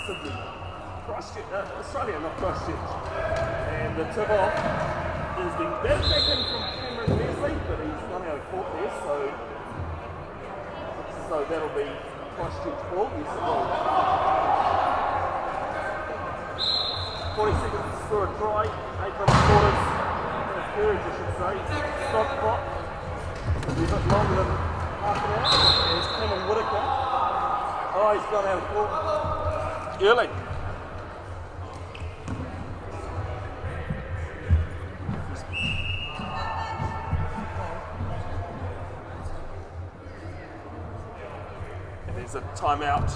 Sydney. Australia, not Christchurch. And the tip off is being batted back in from Cameron Leslie, but he's run out of court there, so that'll be Christchurch ball. Yes, it will. 40 seconds for a try, 8 minutes quarters, and a period, I should say. Stop clock. It'll be a bit longer than half an hour. There's Cameron Whitaker. Oh, he's gone out of court early. And there's a timeout.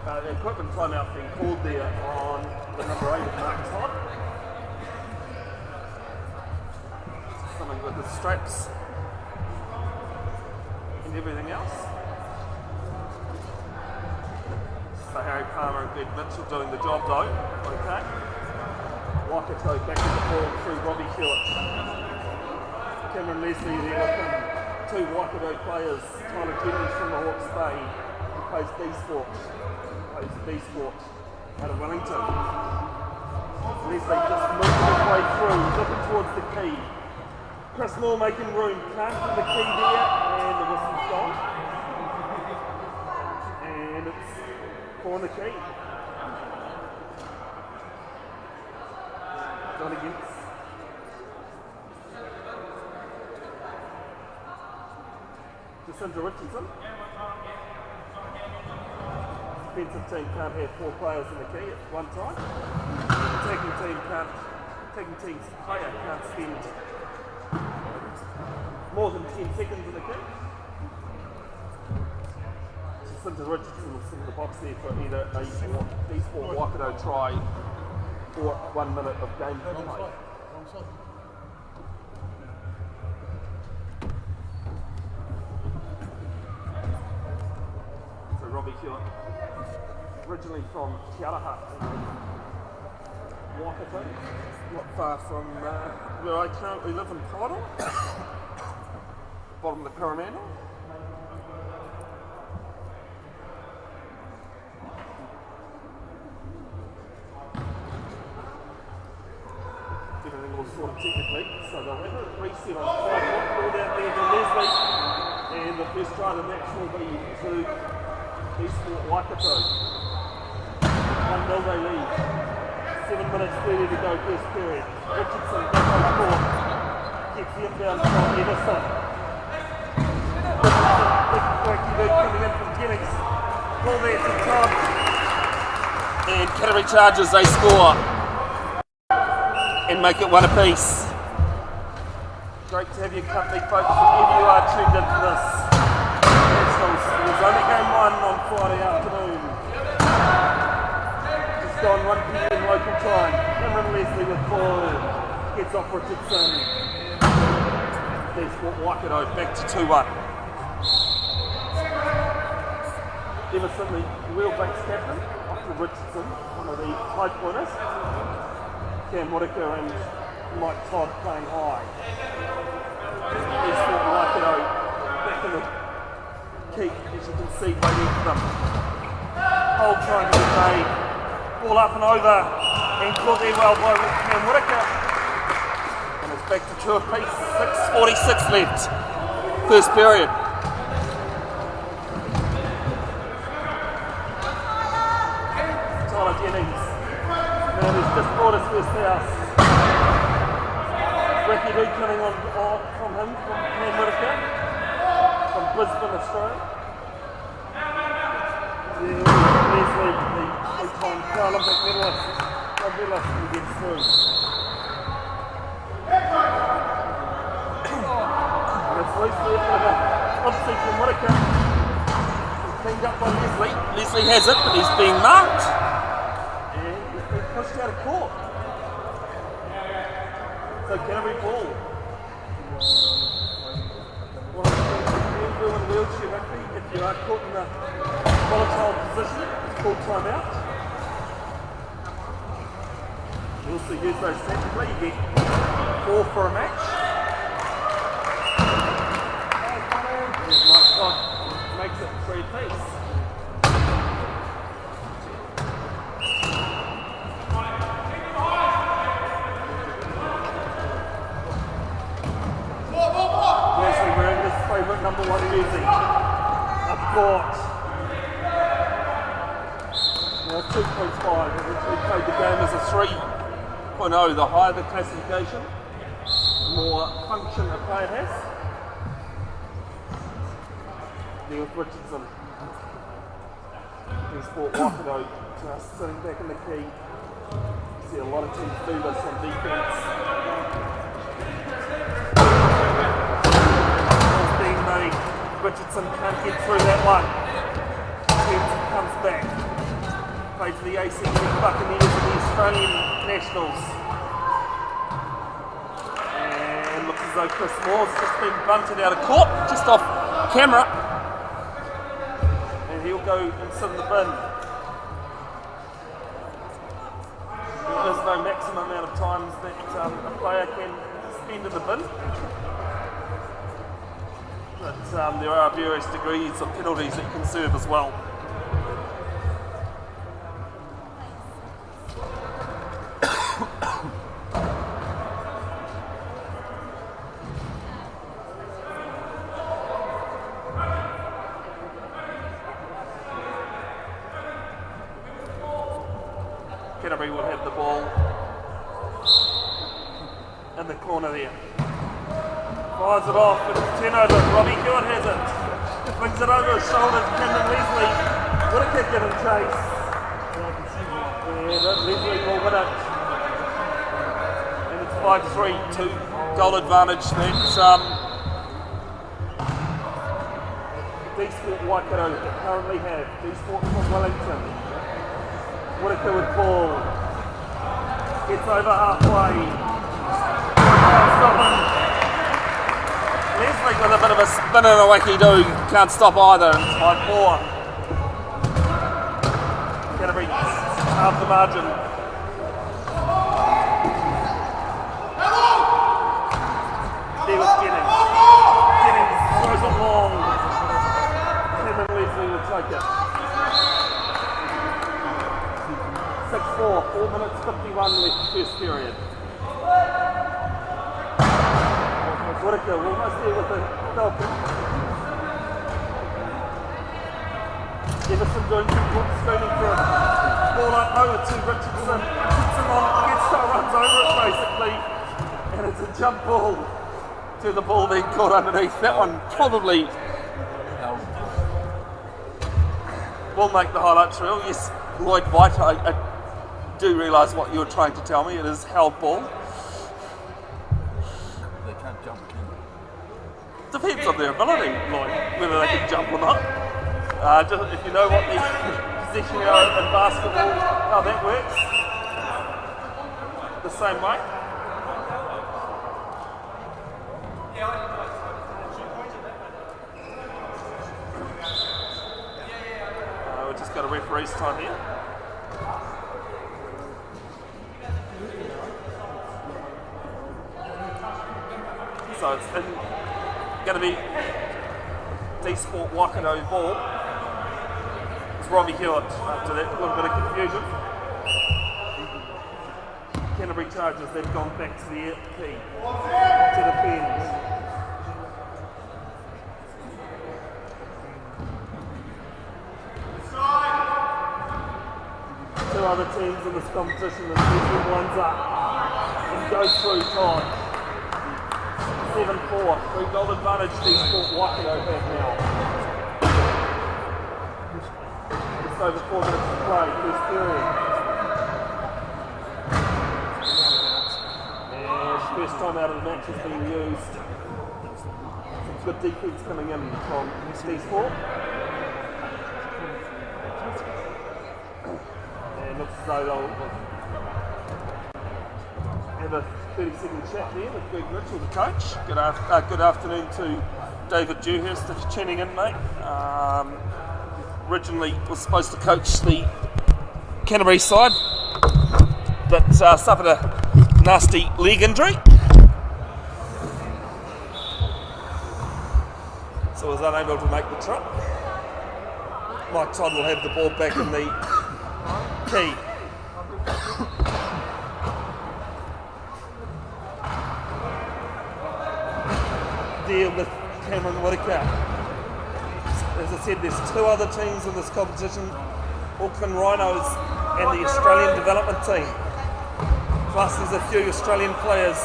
The equipment timeout being called there on the number 8 of Mark Todd. Something with the straps and everything else. So Harry Palmer and Greg Mitchell doing the job though. Okay. Waikato back in the ball through Robbie Hewitt. Cameron Leslie there with him. 2 Waikato players. Tyler Jennings from the Hawke's Bay, who plays dsport. D-Sport out of Wellington. Leslie just moving his way through, looking towards the key. Chris Moore making room, can't get the key there, and the whistle's gone. And it's corner key. John against. Jacinta Richardson. Defensive team can't have 4 players in the key at one time. Attacking team's player can't spend more than 10 seconds in the key. Jacinta Richardson will sit in the box there for either a D-Sport Waikato try or 1 minute of game play. So Robbie Hewitt, originally from Te Araha, Waikato, not far from where I currently live in Kairo, bottom of the Coromandel. Everything will sort of technically, so they'll have a reset on 5 o'clock, ball down there to Leslie, and the first try of the match will be to D-Sport Waikato. 1-0 they lead. 7 minutes 30 to go first period. Richardson back on court. Gets the inbound from Edison. Big quirky boot coming in from Jennings. Ball there to Todd. And Canterbury Chargers, they score. And make it 1 apiece. Great to have your company, folks, wherever you are tuned into this. It was only game 1 on Friday afternoon. It's gone 1 p.m. local time. Cameron Leslie with ball. Gets off Richardson. D-Sport Waikato back to 2-1. Emerson, the wheelbase captain, off to Richardson, one of the high pointers. Cam Whitaker and Mike Todd playing high. D-Sport Waikato back in the keep, as you can see, waiting for them. Hold trying to be made. Ball up and over, and caught there well by Cam Whitaker. And it's back to 2 apiece, 6:46 left. First period. Tyler Jennings. Man, he's just brought his first house. Ricky Lee coming on from him, from Cam Whitaker, from Brisbane, Australia. Leslie, the 2-time Paralympic medalist, who gets through. And it's loose there for the obviously from Whitaker. He's cleaned up by Leslie. Leslie has it, but he's being marked. And he's been pushed out of court. So Canterbury ball. One of the things you can do in wheelchair rugby, if you are caught in a volatile position, it's called timeout. You also use those tactically, you get 4 for a match. Mike Todd makes it 3 apiece. 2.5. We've actually played the game as a 3.0. The higher the classification, the more function a player has. There with Richardson. Dsport Waikato just sitting back in the key. You see a lot of teams do this on defence. Ball's being made. Richardson can't get through that one. Jenkinson comes back. Plays for the ACT Buccaneers and the Australian Nationals. And looks as though Chris Moore's just been bunted out of court, just off camera. And he'll go and sit in the bin. There is no maximum amount of times that a player can spend in the bin. But there are various degrees of penalties that can serve as well. Canterbury will have the ball in the corner there. Fires it off, and it's turnover. Robbie Hewitt has it. Brings it over his shoulders. Cameron Leslie. What a kick and chase. And Leslie will win it. And it's 5-3, 2-goal advantage that dsport Waikato currently have. Dsport from Wellington. Whitaker with ball. Gets over halfway. Stop him. Leslie with a bit of a spin and a wacky do. Can't stop either. It's 5-4. Canterbury half the margin. There was Jennings. Jennings throws it long. Cameron Leslie will take it. 6-4, 4 minutes 51 left first period. Whitaker almost there with the Falcon. Everson doing some good screening for him. Ball up over to Richardson. Richardson on, gets runs over it basically. And it's a jump ball to the ball being caught underneath. That one probably will make the highlights reel. Yes, Lloyd White, I do realise what you were trying to tell me. It is held ball. They can't jump. Depends on their ability, Lloyd, whether they can jump or not. Just if you know what the position in basketball, how that works, the same way. We've just got a referee's time here. So it's going to be dsport Waikato ball. It's Robbie Hewitt after that little bit of confusion. Canterbury Chargers, they've gone back to the key to defend. Two other teams in this competition, and Leslie winds up and goes through time. 7-4, 3-goal advantage dsport Waikato have now. Just over 4 minutes to play, first period. And first time out of the match has been used. Some good defence coming in from dsport. And looks as though they'll have a 30-second chat there with Greg Mitchell, the coach. Good afternoon to David Dewhurst, if you're tuning in, mate. Originally was supposed to coach the Canterbury side, but suffered a nasty leg injury. So was unable to make the trip. Mike Todd will have the ball back in the key. There with Cameron Whitaker. As I said, there's two other teams in this competition. Auckland Rhinos and the Australian development team. Plus there's a few Australian players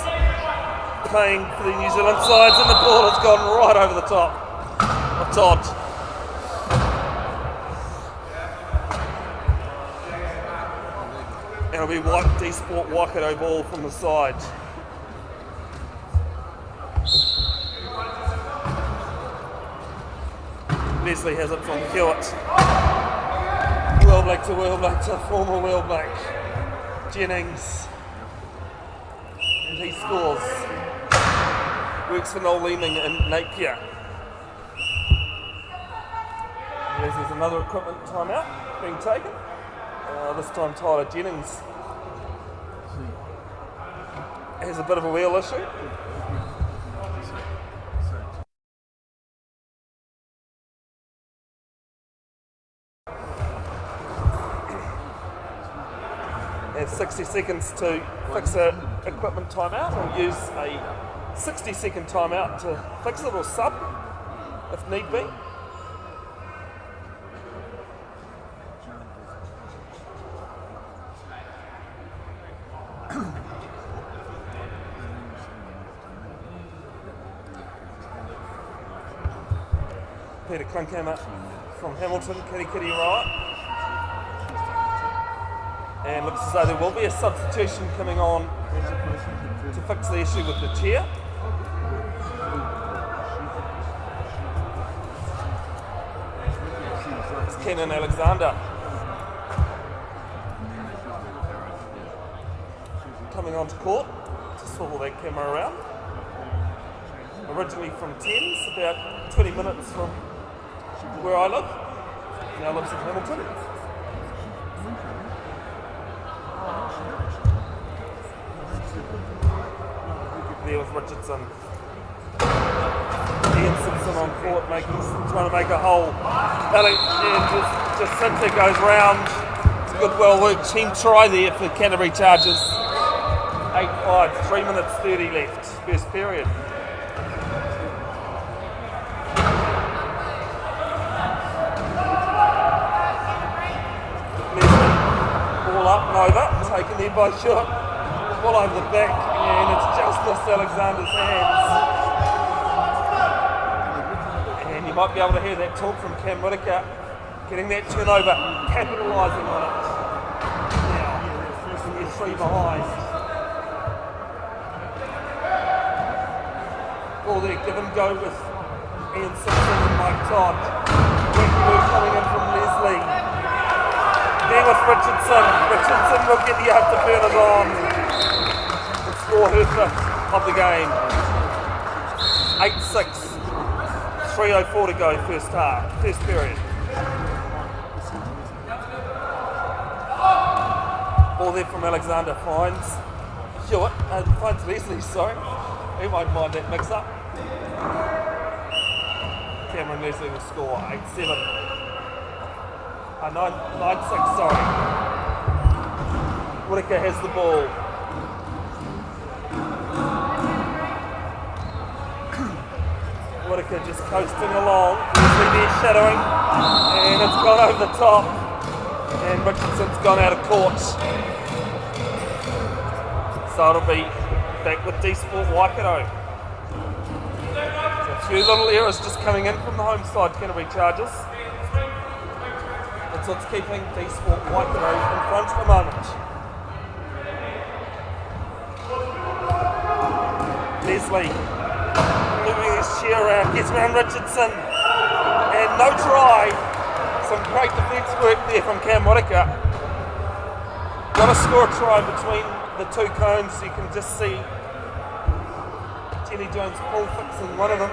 playing for the New Zealand sides, and the ball has gone right over the top of Todd. And it'll be dsport Waikato ball from the side. Leslie has it from Hewitt. Wheelblack to former Wheelblack. Jennings. And he scores. Works for Noel Leeming and Napier. There's another equipment timeout being taken. This time Tyler Jennings has a bit of a wheel issue. Have 60 seconds to fix an equipment timeout, or use a 60-second timeout to fix it, or sub if need be. Peter Klinkhammer from Hamilton, kitty right. And looks as though there will be a substitution coming on to fix the issue with the chair. It's Kenan Alexander coming onto court to swivel that camera around. Originally from Thames, about 20 minutes from where I live. Now lives in Hamilton. There with Richardson. Ian Simpson on court, trying to make a hole. Jacinta goes round. It's a good, well-worked team try there for Canterbury Chargers. 8-5, 3 minutes 30 left, first period. Ball up and over, taken there by Short. Ball over the back, and it's just missed Alexander's hands. And you might be able to hear that talk from Cam Whitaker, getting that turnover, capitalising on it. Now, you're 3 behind. Ball there, give and go with Ian Simpson and Mike Todd. Working move coming in from Leslie. There with Richardson. Richardson will get the afterburners on. Score her fifth of the game. 8-6. 3:04 to go first period. Ball there from Alexander finds Hewitt, finds Leslie, sorry. He won't mind that mix up. Cameron Leslie will score 8-7. 9-6, sorry. Whitaker has the ball. Whitaker just coasting along. Leslie there shadowing. And it's gone over the top. And Richardson's gone out of court. So it'll be back with dsport Waikato. So a few little errors just coming in from the home side, Canterbury Chargers. That's what's keeping dsport Waikato in front at the moment. Leslie moving his chair around, gets around Richardson, and no try. Some great defence work there from Cam Whitaker. Got to score a try between the two cones, so you can just see Jenny Jones Paul fixing one of them.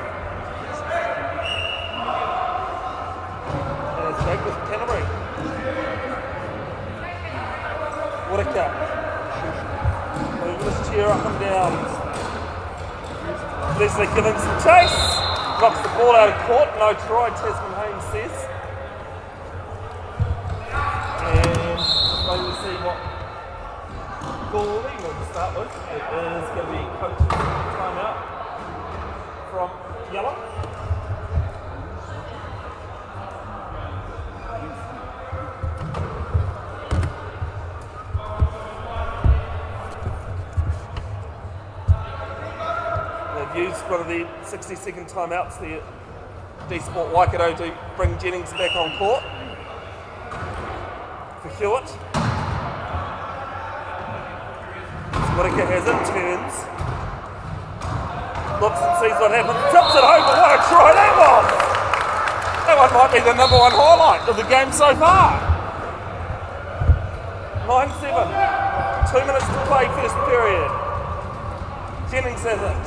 And it's back with Canterbury. Whitaker moving his chair up and down. Leslie giving some chase. Knocks the ball out of court. No try, Tasman Haynes says. And wait to see what goalie we'll start with. It is going to be coach's timeout from Yellow. one of the 60-second timeouts there. dsport Waikato to bring Jennings back on court. For Hewitt. Whittaker has it, turns. Looks and sees what happens, tips it over, what a try that was! That one might be the number one highlight of the game so far. 9-7, 2 minutes to play first period. Jennings has it.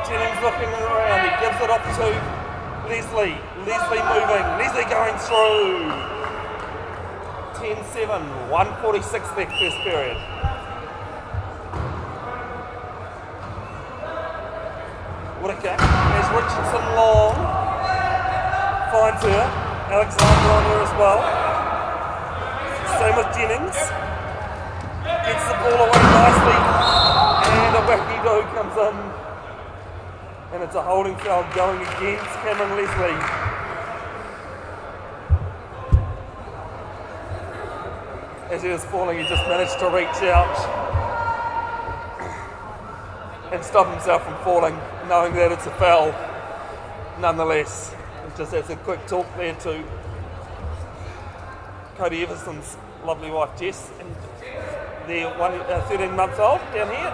Jennings looking around, he gives it off to Leslie. Leslie moving, Leslie going through. 10-7, 1:46 left first period. Whittaker has Richardson long. Finds her. Alexander on her as well. Same with Jennings. Gets the ball away nicely. And a wacky-do comes in. And it's a holding foul going against Cameron Leslie. As he was falling, he just managed to reach out and stop himself from falling, knowing that it's a foul nonetheless. Just as a quick talk there to Cody Everson's lovely wife Jess and their 13-month-old down here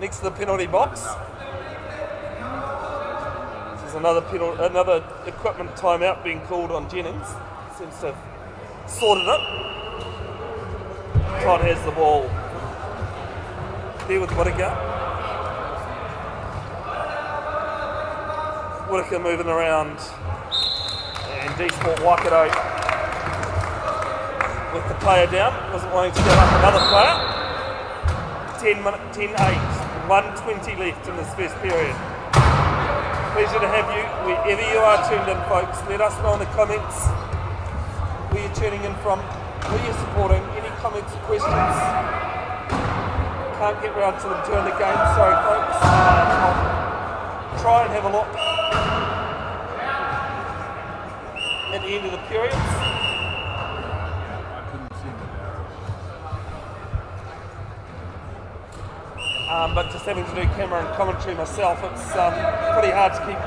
next to the penalty box. This is another equipment timeout being called on Jennings. Seems to have sorted it. Todd has the ball there with Whittaker. Whittaker moving around, and dsport Waikato with the player down, wasn't wanting to give up another player. 10-8, 1:20 left in this first period. Pleasure to have you wherever you are tuned in, folks. Let us know in the comments where you're tuning in from, where you're supporting, any comments or questions. Can't get round to them during the game, sorry folks. I'll try and have a look at the end of the periods. But just having to do camera and commentary myself, it's pretty hard to keep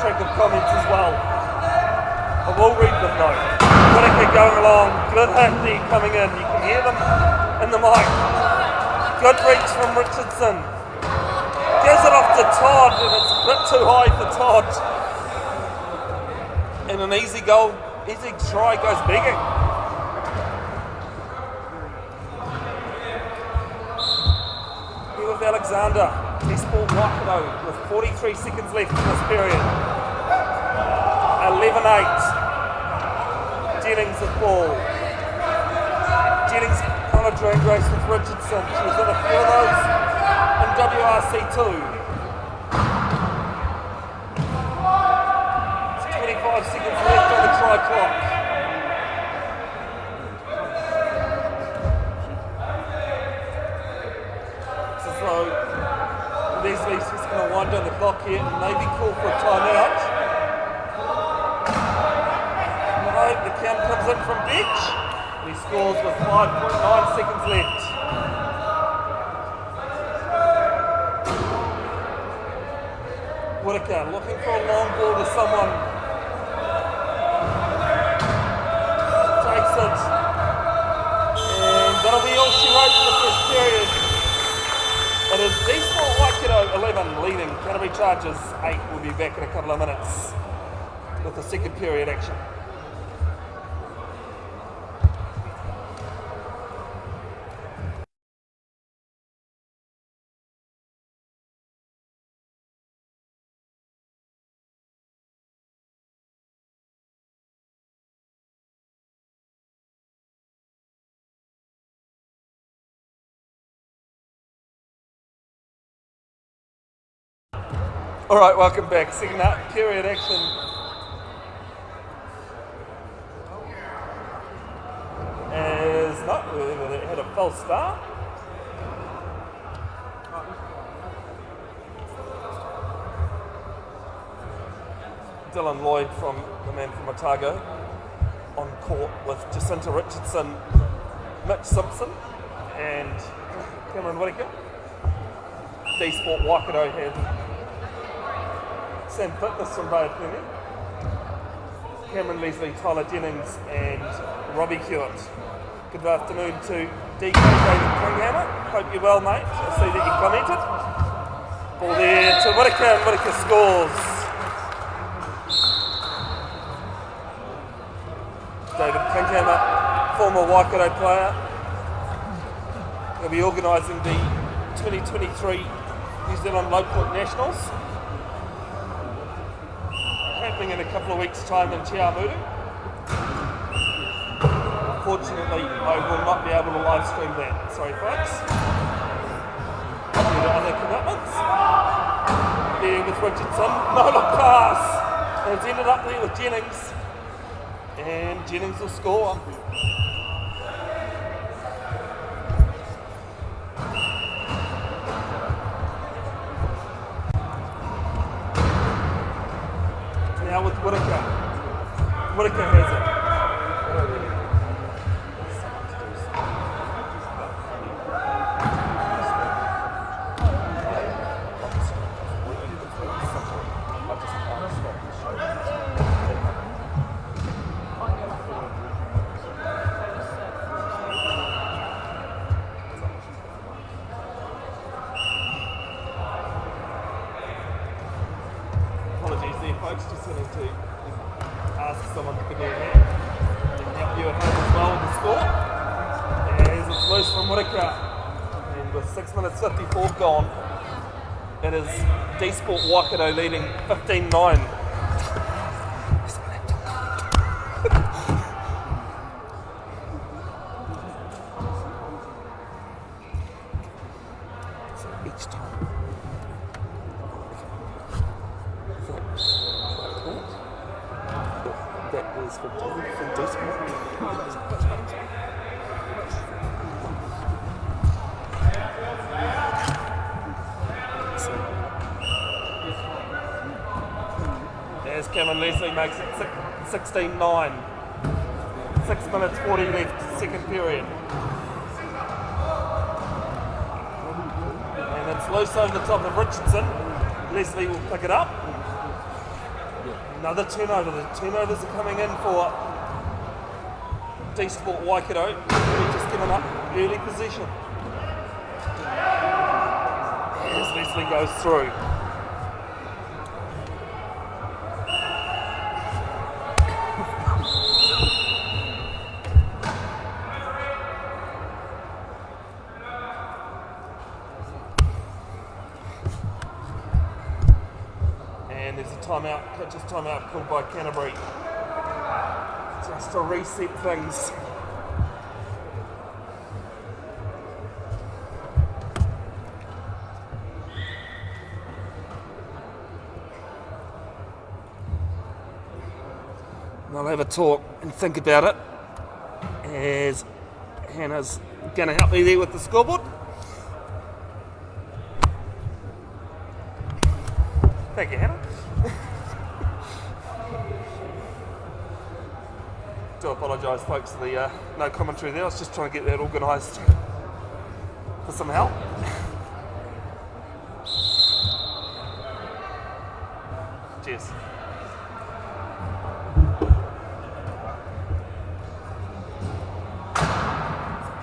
track of comments as well. I will read them though. Whittaker going along, good hit there coming in. You can hear them in the mic. Good reach from Richardson. Gives it off to Todd, and it's a bit too high for Todd. And an easy goal, easy try goes begging. Here with Alexander, dsport Waikato with 43 seconds left in this period. 11-8. Jennings with ball. Jennings on a drag race with Richardson. She was in a few of those in WRC2. It's 25 seconds left on the try clock. It's as though Leslie's just going to wind down the clock here and maybe call for a timeout. The count comes in from bench. He scores with 5.9 seconds left. Whittaker looking for a long ball to someone. Takes it. And that'll be all she wrote for the first period. It is dsport Waikato 11 leading Canterbury Chargers 8. We'll be back in a couple of minutes with the second period action. All right, welcome back. Second period action. As not really, they had a false start. Dylan Lloyd from the man from Otago on court with Jacinta Richardson Mitch Simpson and Cameron Whittaker. dsport Waikato have Sam Fitness from Bay of Plenty, Cameron Leslie, Tyler Jennings and Robbie Hewitt. Good afternoon to DK David Kinghammer. Hope you're well, mate. I see that you commented. Ball there to Whittaker and Whittaker scores. David Kinghammer, former Waikato player. He'll be organising the 2023 New Zealand Low Point Nationals, happening in a couple of weeks' time in Te Awamutu. Unfortunately, I will not be able to live stream that. Sorry, folks. Due to other commitments. There with Richardson, no look pass, and it's ended up there with Jennings, and Jennings will score. Now with Whittaker. Whittaker has it. Apologies there, folks, just wanted to ask someone to give me a hand and help you at home as well with the score. As it's loose from Whittaker, and with 6 minutes 54 gone, it is dsport Waikato leading 15-9. So each time. That is for dsport. As Cameron Leslie makes it 16-9. 6 minutes 40 left, second period. And it's loose over the top of Richardson. Leslie will pick it up. Another turnover. The turnovers are coming in for dsport Waikato. They've just given up early possession. As Leslie goes through. And there's a timeout, coach's timeout called by Canterbury, just to reset things. And I'll have a talk and think about it as Hannah's going to help me there with the scoreboard. Thank you, Hannah. Do apologise, folks, for the no commentary there. I was just trying to get that organised for some help. Cheers.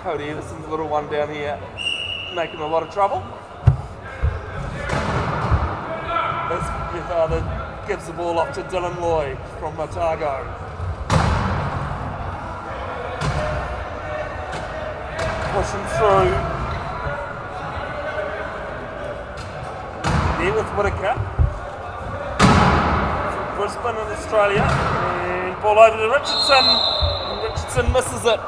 Cody Everson's little one down here making a lot of trouble. Your father gives the ball off to Dylan Lloyd from Otago. Pushing through. There with Whittaker. From Brisbane in Australia. And ball over to Richardson. And Richardson misses it.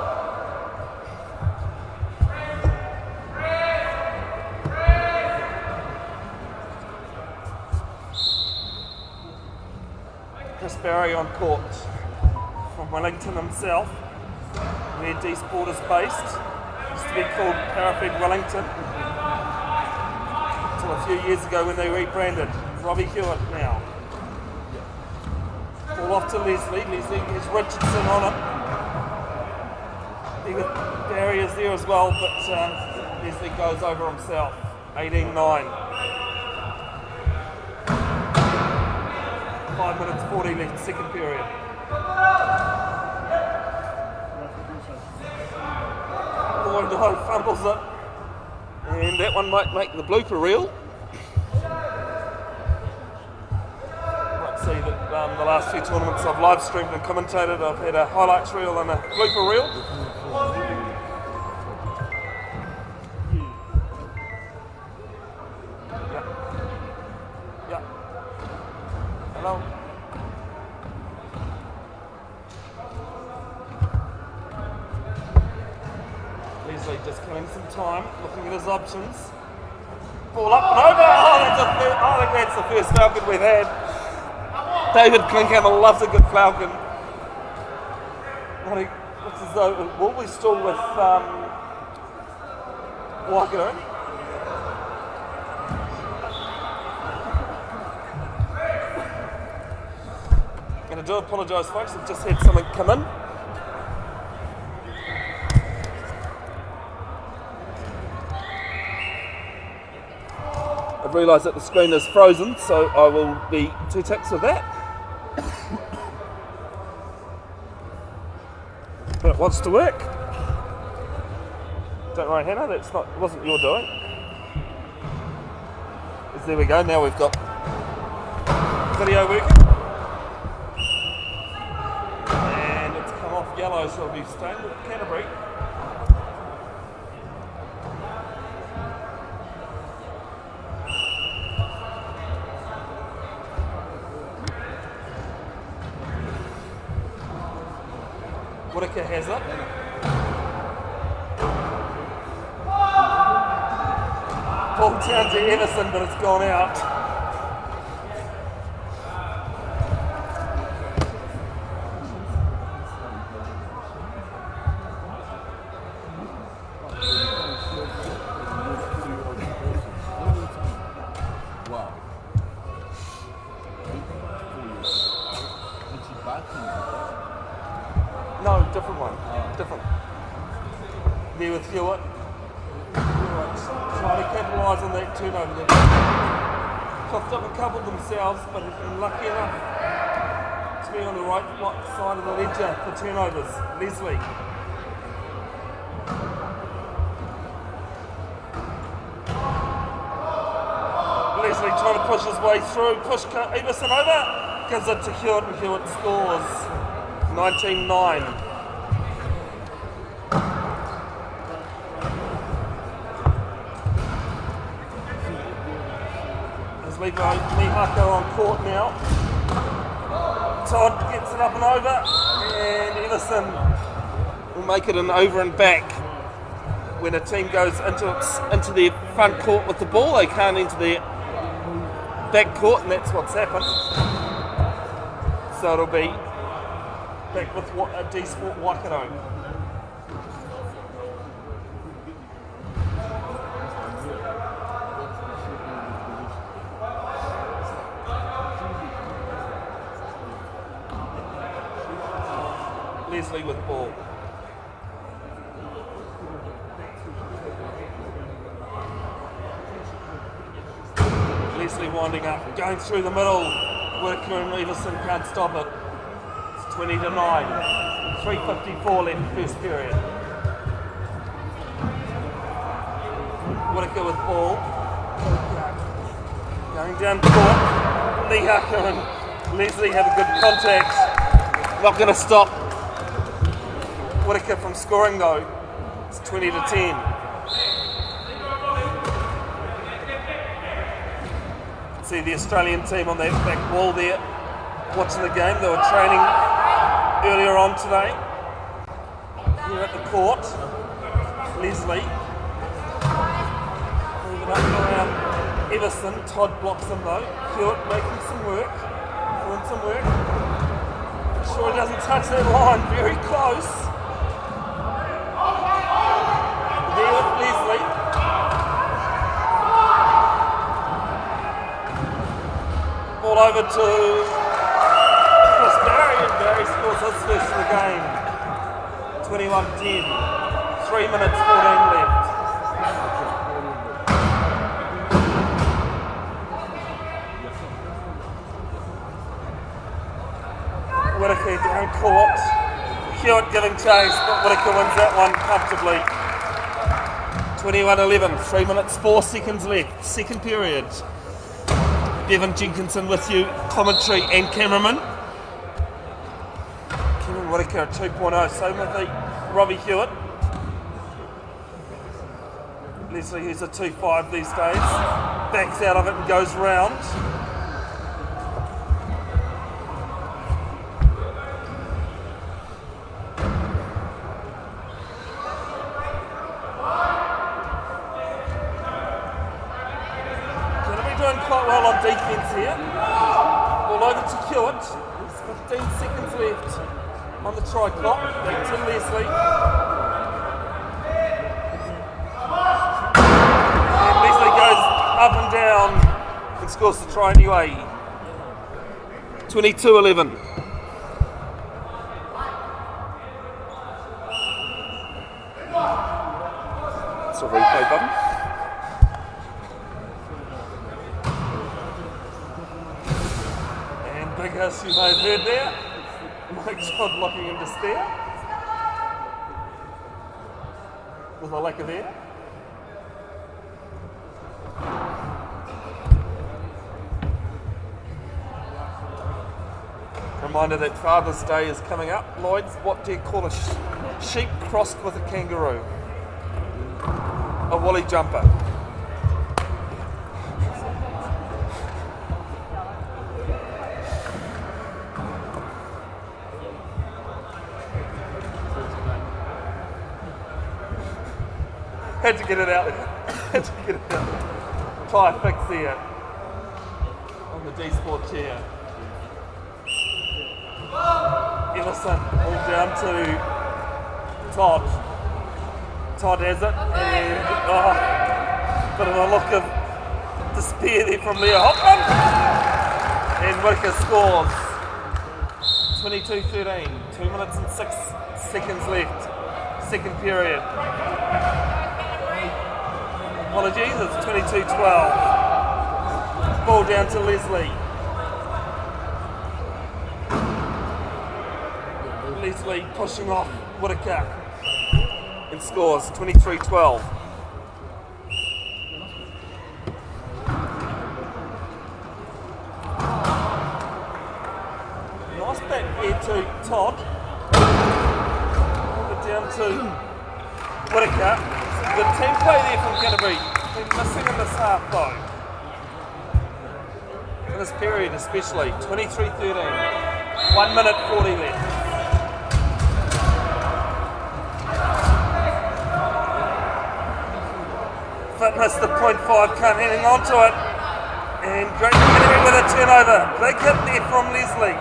Chris Barry on court from Wellington himself, where dsport is based. Used to be called Parafed Wellington until a few years ago when they rebranded. Robbie Hewitt now. Ball off to Leslie. Leslie has Richardson on him. Barry is there as well, but Leslie goes over himself. 18-9. 5 minutes 40 left, second period. Lloyd fumbles it, and that one might make the blooper reel. Might see that the last few tournaments I've live streamed and commentated, I've had a highlights reel and a blooper reel. Yeah. Hello. Leslie just killing some time, looking at his options. Ball up and over. I think that's the first Falcon we've had. David Klinkhammer loves a good Falcon. Looks as though will we still with Waikato. I do apologise, folks. I've just had something come in. I've realised that the screen is frozen, so I will be 2 ticks with that. But it wants to work. Don't worry, Hannah. It wasn't your doing. There we go. Now we've got video working. Yellow, so we'll be staying with Canterbury. Whitaker has it. Ball down to Everson, but it's gone out. No, different one. Different. There with Hewitt. Trying to capitalise on that turnover. They've coughed up a couple themselves, but have been lucky enough to be on the right side of the ledger for turnovers. Leslie. Leslie trying to push his way through. Push Everson over. Gives it to Hewitt, and Hewitt scores. 19-9. There's Lehako on court now. Todd gets it up and over, and Everson will make it an over and back. When a team goes into their front court with the ball, they can't enter their back court, and that's what's happened. So it'll be back with dsport Waikato. Leslie with ball. Leslie winding up, going through the middle. Whitaker and Everson can't stop it. 20-9, 3:54 left first period. Whitaker with ball. Going down court. Lehako and Leslie have a good contact. Not going to stop Whitaker from scoring though. It's 20-10. See the Australian team on that back wall there, watching the game. They were training earlier on today. Here at the court, Leslie. Moving up and around Everson. Todd blocks him though. Hewitt making some work. Doing some work. Sure he doesn't touch that line. Very close. There with Leslie. Ball over to Barry, and Barry scores his first of the game. 21-10. 3 minutes 14 left. Whittaker down court. Hewitt giving chase, but Whittaker wins that one comfortably. 21-11, 3 minutes 4 seconds left. Second period. Bevin, Jenkinson with you, commentary and cameraman. Kevin Whittaker at 2.0, same with the Robbie Hewitt. Leslie, who's a 2.5 these days, backs out of it and goes round. Doing quite well on defence here. All over to Hewitt. 15 seconds left on the try clock. Back to Leslie. And Leslie goes up and down and scores the try anyway. 22-11. It's a replay button. Big house you may have heard there. Mike Todd locking into stare with a lack of air. Reminder that Father's Day is coming up. Lloyd, what do you call a sheep crossed with a kangaroo? A woolly jumper. Had to get it out. Had to get it out. Try fix here on the dsport chair. Everson all down to Todd. Todd has it, and bit of a look of despair there from Leo Hopman. And Whittaker scores. 22-13. 2 minutes and 6 seconds left. Second period. Apologies, it's 22-12. Ball down to Leslie. Leslie pushing off Whittaker and scores 23-12. Nice back here to Todd. Move it down to Whittaker. Good team play there from Canterbury. Been missing in this half though. In this period especially. 23-13. 1 minute 40 left. Fitness the .5 can't hang on to it. And great Canterbury with a turnover. Big hit there from Leslie.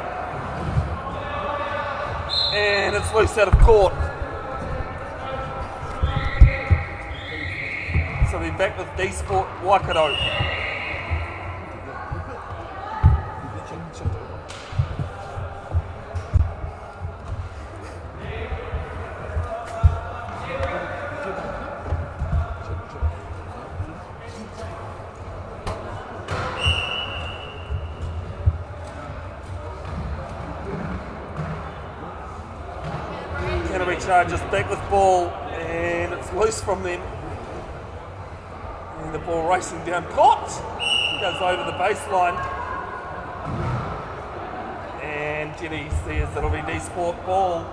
And it's loose out of court. So we're back with dsport Waikato. Canterbury charges back with ball and it's loose from them. And the ball racing down court, goes over the baseline. And Jenny says it'll be dsport ball.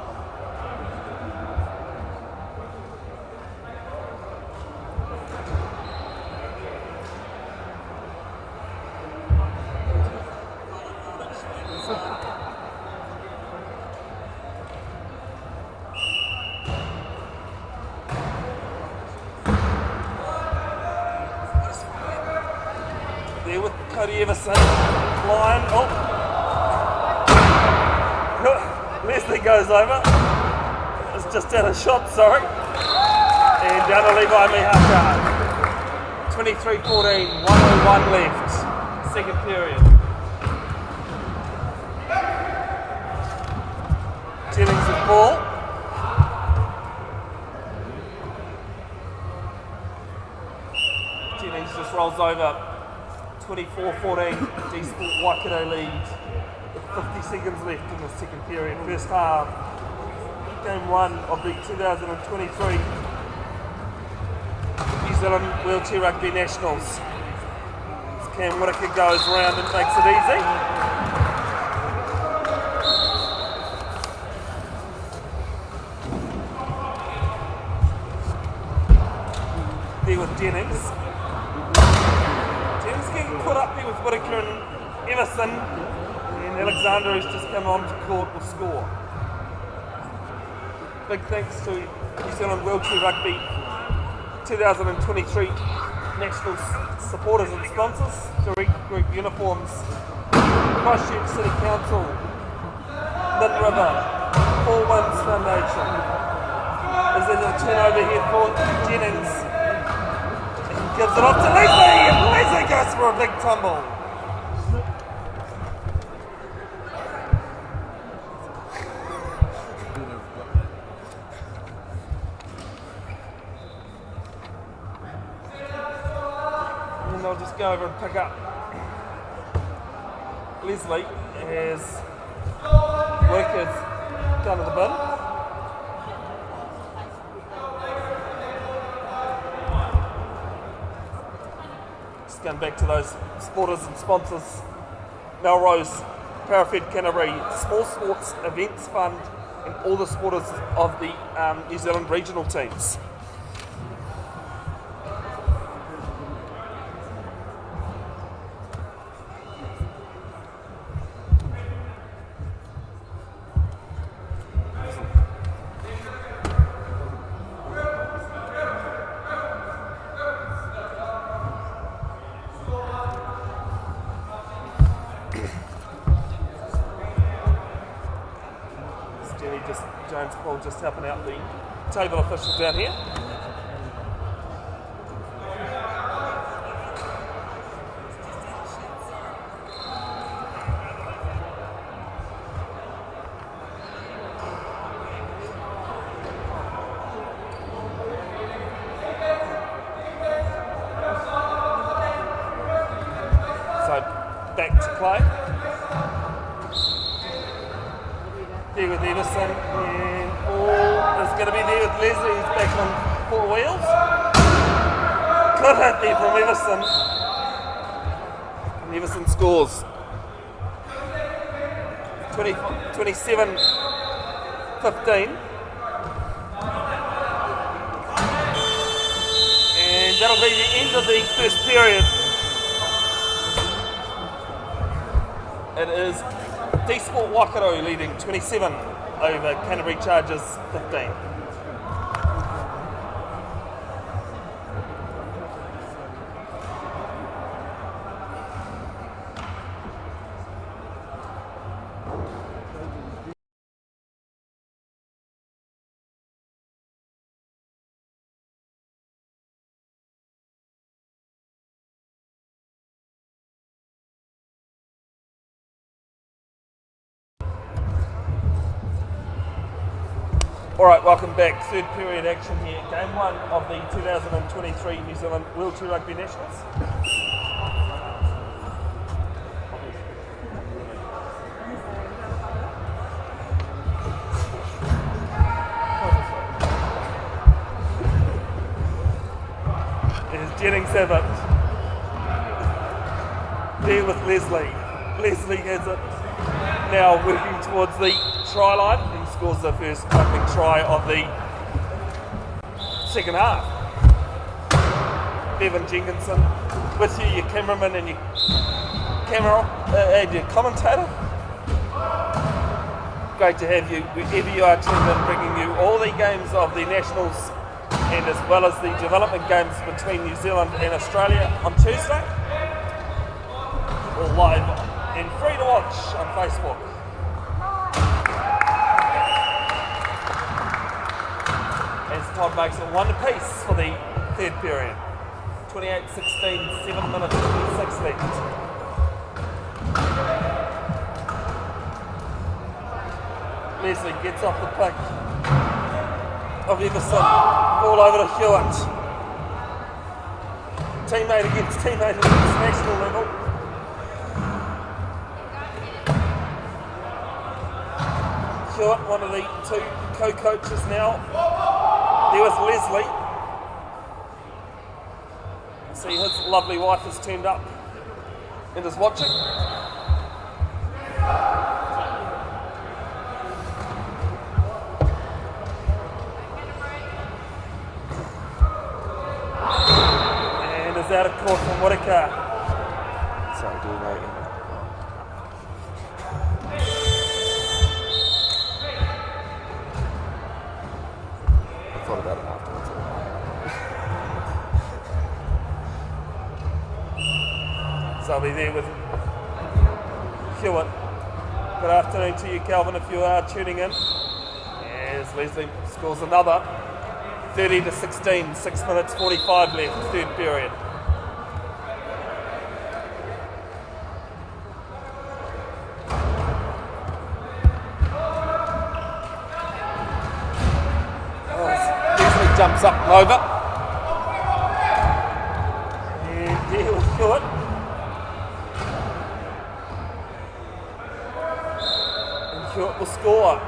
There with Cody Everson, line, Leslie goes over, it's just out of shot, sorry, and down to Levi Mihaka, 23-14, 1:01 left, second period. Jennings with ball, Cowells over 24-14, dsport Waikato lead with 50 seconds left in the second period, first half. Game 1 of the 2023 New Zealand Wheelchair Rugby Nationals. As Cam Whitaker goes round and makes it easy. There with Jennings. Jennings getting caught up there with Whitaker and Everson. And Alexander, who's just come on to court, will score. Big thanks to New Zealand Wheelchair Rugby 2023 National supporters and sponsors, Direct Group Uniforms, Christchurch City Council, Mid River, Four Winds Foundation. As there's a turnover here for Jennings. He gives it off to Leslie, and Leslie goes for a big tumble. I'll just go over and pick up Leslie as Workers down to the bin. Just going back to those supporters and sponsors. Melrose, Rugby Canterbury, Small Sports Events Fund, and all the supporters of the New Zealand regional teams. James Paul just helping out the table official down here. So back to play. There with Everson, and ball is going to be there with Leslie, who's back on four wheels. Good hit there from Everson. And Everson scores. 27-15. And that'll be the end of the first period. It is dsport Waikato leading 27 over Canterbury Chargers 15. Alright, welcome back. Third period action here. Game 1 of the 2023 New Zealand Wheelchair Rugby Nationals. There's Jennings have it. There with Leslie. Leslie has it. Now working towards the try line. He scores the first opening try of the second half. Bevin, Jenkinson, with you, your cameraman and your and your commentator. Great to have you wherever you are tuned in, bringing you all the games of the Nationals and as well as the development games between New Zealand and Australia on Tuesday. All live and free to watch on Facebook. As Todd makes it 1 apiece for the third period. 28-16, 7 minutes, 26 left. Leslie gets off the pick of Everson, all over to Hewitt. teammate against teammate at the international level. Hewitt, one of the two co-coaches now. There with Leslie. See, his lovely wife has turned up and is watching. And is out of court from Waikato. Sorry, do you know? I thought about it afterwards. So I'll be there with Hewitt. Good afternoon to you, Calvin, if you are tuning in. As Leslie scores another 30-16, 6 minutes 45 left, third period. Leslie jumps up and over. And there with Hewitt. Hewitt will score.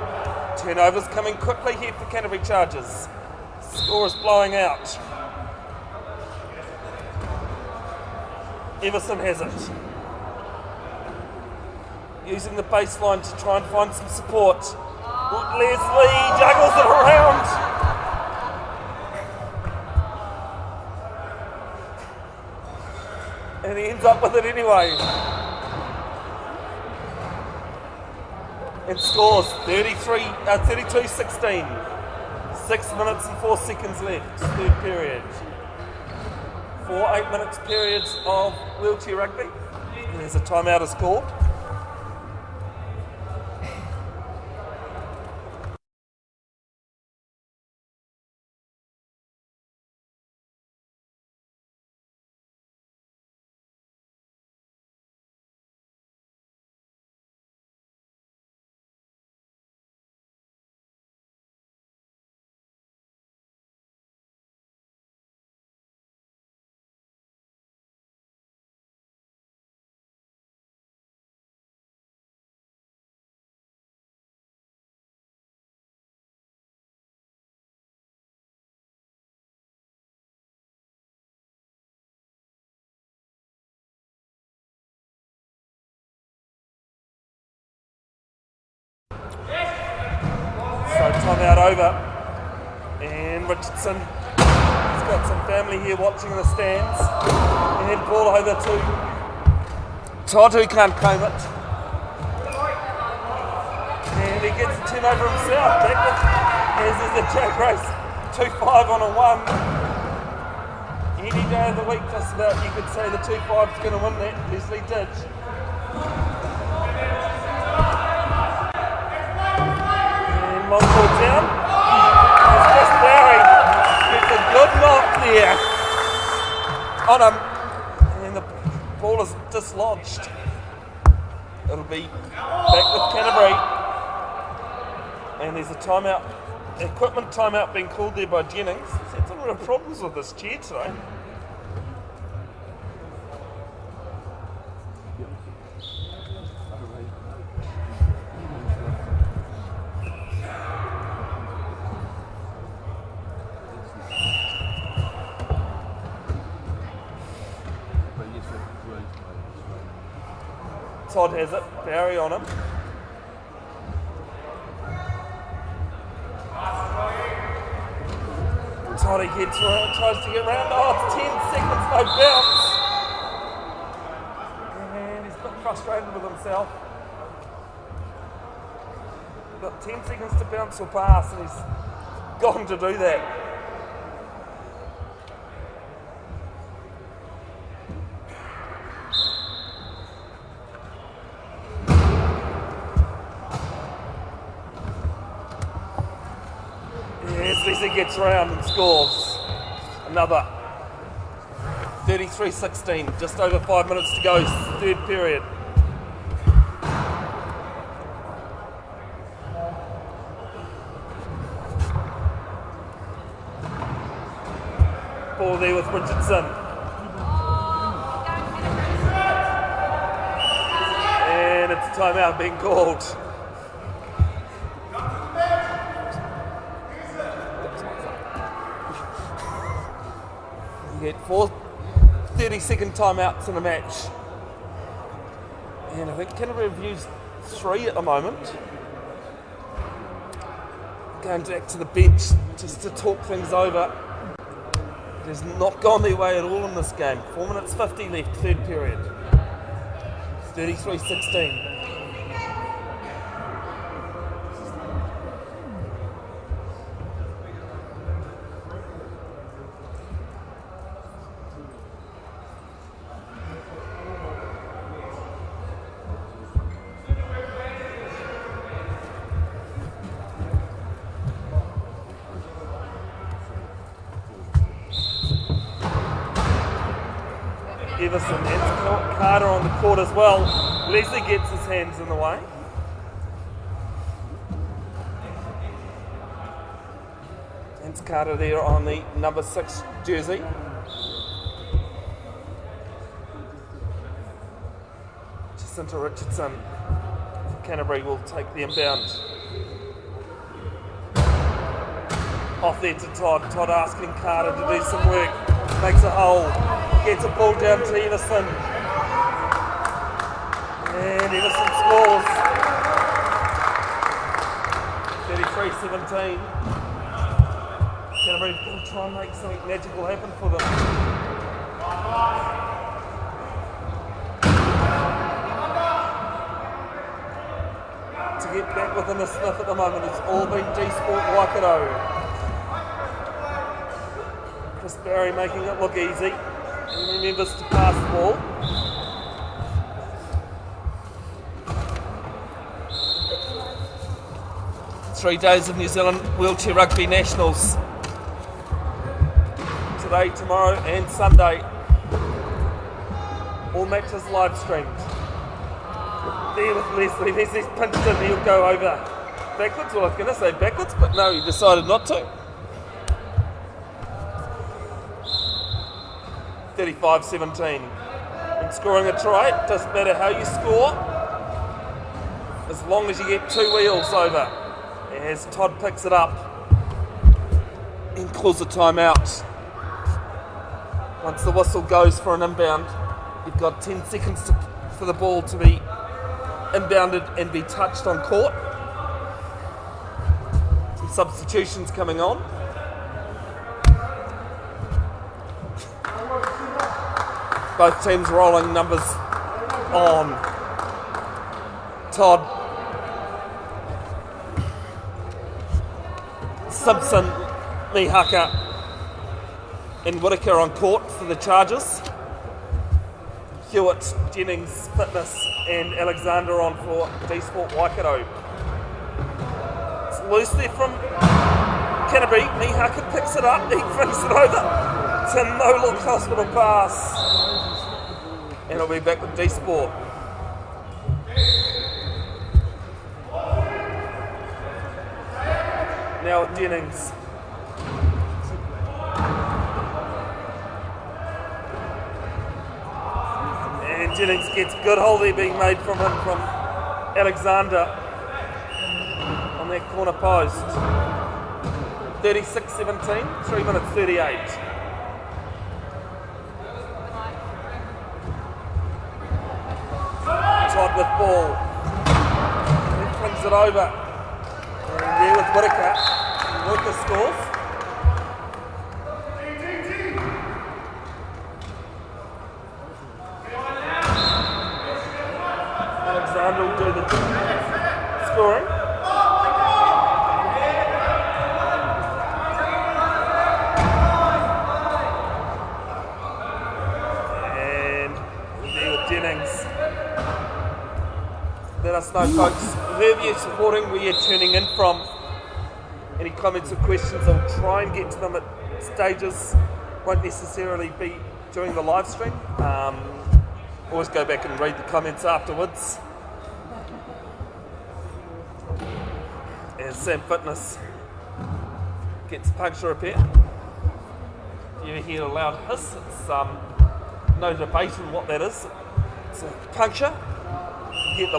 Turnovers coming quickly here for Canterbury Chargers. Score is blowing out. Everson has it. Using the baseline to try and find some support. Leslie juggles it around. And he ends up with it anyway. And scores 32-16. 6 minutes and 4 seconds left, third period. 4 8-minute periods of wheelchair rugby. And there's a timeout is called. So timeout over, and Richardson has got some family here watching in the stands, and ball over to Todd, who can't claim it, and he gets a turnover himself. As is the Jag race, 2-5 on a 1. Any day of the week, just about, you could say the 2-5 is going to win that. Leslie did. Long ball down. It's just Barry. Gets a good knock there on him. And the ball is dislodged. It'll be back with Canterbury. And there's a timeout, equipment timeout being called there by Jennings. He's had some real problems with this chair today. Todd has it, Barry on him. Todd gets around, tries to get around. Oh, it's 10 seconds, no bounce. And he's a bit frustrated with himself. Got 10 seconds to bounce or pass, and he's gone to do that. He gets around and scores another 33-16, just over 5 minutes to go, third period. Ball there with Richardson. timeout being called. You get 4 30-second timeouts in a match. And I think Canterbury have used 3 at the moment. Going back to the bench just to talk things over. It has not gone their way at all in this game. 4 minutes 50 left, third period. 33-16. Everson and Carter on the court as well. Leslie gets his hands in the way. It's Carter there on the number 6 jersey. Jacinta Richardson. Canterbury will take the inbound. Off there to Todd. Todd asking Carter to do some work. Makes a hole. Gets a ball down to Everson. And Everson scores. 33-17. Canterbury will try and make something magical happen for them. To get back within the sniff at the moment, it's all been dsport Waikato. Chris Barry making it look easy. He remembers to pass the ball. Three days of New Zealand Wheelchair Rugby Nationals. Today, tomorrow and Sunday. All matches live streamed. There with Leslie. Leslie's pinched in, he'll go over backwards. Well, I was going to say backwards, but no, he decided not to. 35-17. And scoring a try, it doesn't matter how you score, as long as you get 2 wheels over. As Todd picks it up and calls a timeout. Once the whistle goes for an inbound, you've got 10 seconds for the ball to be inbounded and be touched on court. Some substitutions coming on. Both teams rolling numbers on. Todd, Simpson, Mihaka and Whittaker on court for the Chargers. Hewitt, Jennings, Fitness and Alexander on for dsport Waikato. It's loose there from Canterbury. Mihaka picks it up, he flings it over. It's a no-look hospital pass. And it'll be back with dsport. Now with Jennings. And Jennings gets good hold there being made from him from Alexander on that corner post. 36-17, 3 minutes 38. Todd with ball. He flings it over. And there with Whittaker. Whittaker scores. Alexander will do the scoring. And there with Jennings. Let us know, folks, whoever you're supporting, where you're tuning in from. Any comments or questions, I'll try and get to them at stages. Won't necessarily be during the live stream. Always go back and read the comments afterwards. As Sam Fitness gets puncture repair. You hear a loud hiss, it's no debate on what that is. It's a puncture. You get the